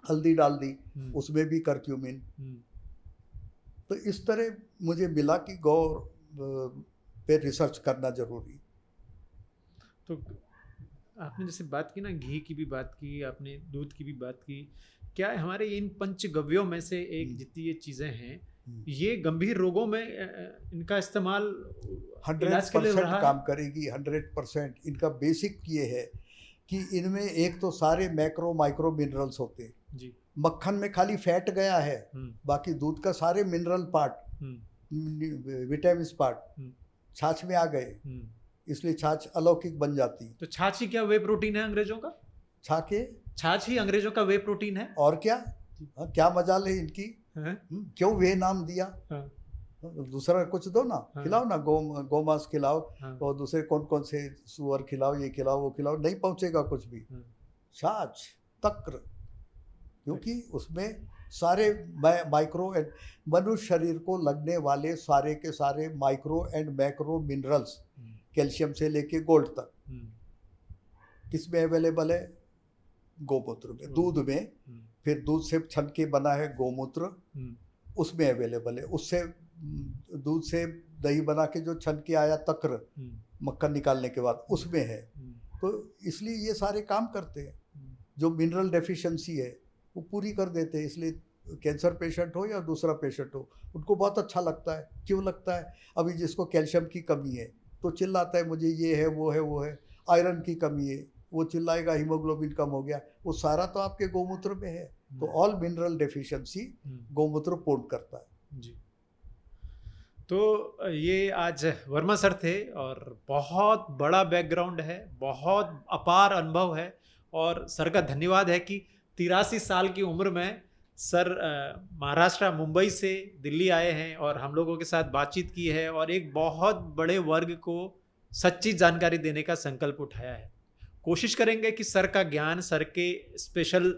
हल्दी डाल दी, उसमें भी करक्यूमिन। तो इस तरह मुझे मिला कि गौ पे रिसर्च करना जरूरी। तो आपने जैसे बात की ना, घी की भी बात की आपने, दूध की भी बात की, क्या हमारे इन पंचगव्यों में से एक जितनी ये चीज़ें हैं, ये गंभीर रोगों में इनका इस्तेमाल इलाज के लिए 100% रहा है? काम करेगी, 100%। इनका बेसिक ये है कि इनमें एक तो सारे मैक्रो माइक्रो मिनरल्स होते हैं जी। मक्खन में खाली फैट गया है, बाकी दूध का सारे मिनरल पार्ट, विटामिन पार्ट छाछ में आ गए, इसलिए छाछ अलौकिक बन जाती। तो छाछ ही क्या वे प्रोटीन है अंग्रेजों का? छाछ ही अंग्रेजों का वे प्रोटीन है। और क्या? क्या मजाल है इनकी, क्यों वे नाम दिया? दूसरा कुछ दो ना, खिलाओ ना, गोमांस खिलाओ, और दूसरे कौन कौन से सुअर खिलाओ, ये खिलाओ वो खिलाओ, नहीं पहुंचेगा कुछ भी। छाछ, तक्र, क्योंकि उसमें सारे माइक्रो एंड मनुष्य शरीर को लगने वाले सारे के सारे micro and macro minerals, calcium से लेके गोल्ड तक किस में अवेलेबल है? गोमूत्र में, दूध में। फिर दूध से छन के बना है गोमूत्र, उसमें अवेलेबल है। उससे दूध से दही बना के जो छन के आया तक्र, मक्खन निकालने के बाद, उसमें है। तो इसलिए ये सारे काम करते हैं, जो मिनरल डेफिशिएंसी है वो पूरी कर देते हैं। इसलिए कैंसर पेशेंट हो या दूसरा पेशेंट हो, उनको बहुत अच्छा लगता है। क्यों लगता है? अभी जिसको कैल्शियम की कमी है तो चिल्लाता है मुझे ये है वो है वो है, आयरन की कमी है वो चिल्लाएगा हीमोग्लोबिन कम हो गया, वो सारा तो आपके गोमूत्र में है। तो ऑल मिनरल डेफिशिएंसी गोमूत्र पूर्ण करता है जी। तो ये आज वर्मा सर थे, और बहुत बड़ा बैकग्राउंड है, बहुत अपार अनुभव है, और सर का धन्यवाद है कि 83 साल की उम्र में सर महाराष्ट्र मुंबई से दिल्ली आए हैं और हम लोगों के साथ बातचीत की है, और एक बहुत बड़े वर्ग को सच्ची जानकारी देने का संकल्प उठाया है। कोशिश करेंगे कि सर का ज्ञान, सर के स्पेशल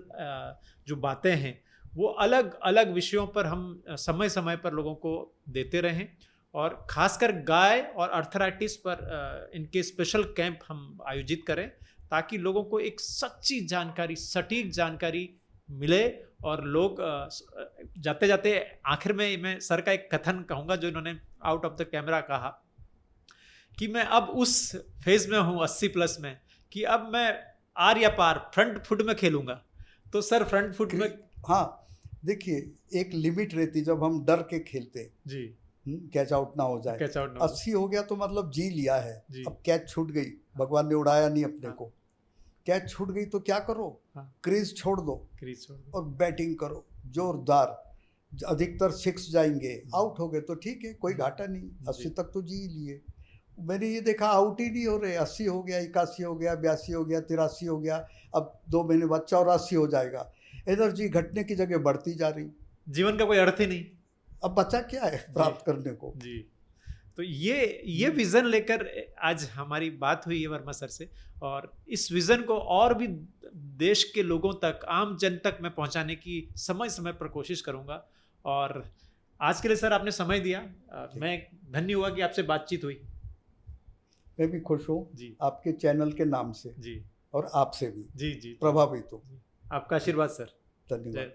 जो बातें हैं वो अलग अलग विषयों पर हम समय समय पर लोगों को देते रहें, और खासकर गाय और अर्थराइटिस पर इनके स्पेशल कैंप हम आयोजित करें, ताकि लोगों को एक सच्ची जानकारी, सटीक जानकारी मिले। और लोग जाते जाते आखिर में मैं सर का एक कथन कहूँगा जो इन्होंने आउट ऑफ द कैमरा कहा, कि मैं अब उस फेज में हूँ 80+ में कि अब मैं आर या पार फ्रंट फुट में खेलूंगा। तो सर फ्रंट फुट में, हाँ देखिए, एक लिमिट रहती जब हम डर के खेलते जी, कैच आउट ना हो जाए। कैच आउट ना हो। 80 हो गया तो मतलब जी लिया है। जी। अब कैच छूट गई, भगवान ने उड़ाया नहीं अपने को, कैच छूट गई तो क्या करो? क्रीज छोड़ दो और बैटिंग करो जोरदार। अधिकतर 6 जाएंगे, आउट हो गए तो ठीक है, कोई घाटा नहीं, 80 तक तो जी लिए। मैंने ये देखा आउट ही नहीं हो रहे, 80 हो गया, 81 हो गया, 82 हो गया, 83 हो गया, अब 2 महीने बाद 84 हो जाएगा। एनर्जी घटने की जगह बढ़ती जा रही, जीवन का कोई अर्थ ही नहीं। अब बचा क्या है प्राप्त करने को? जी। तो ये विज़न लेकर आज हमारी बात हुई है वर्मा सर से, और इस विज़न को और भी देश के लोगों तक, आम जन तक मैं पहुंचाने की समय समय पर कोशिश करूंगा। और आज के लिए सर आपने समय दिया, मैं धन्य हुआ कि आपसे बातचीत हुई। मैं भी खुश हूँ जी, आपके चैनल के नाम से जी, और आपसे भी जी, जी, प्रभावित हूँ। आपका आशीर्वाद सर। धन्यवाद।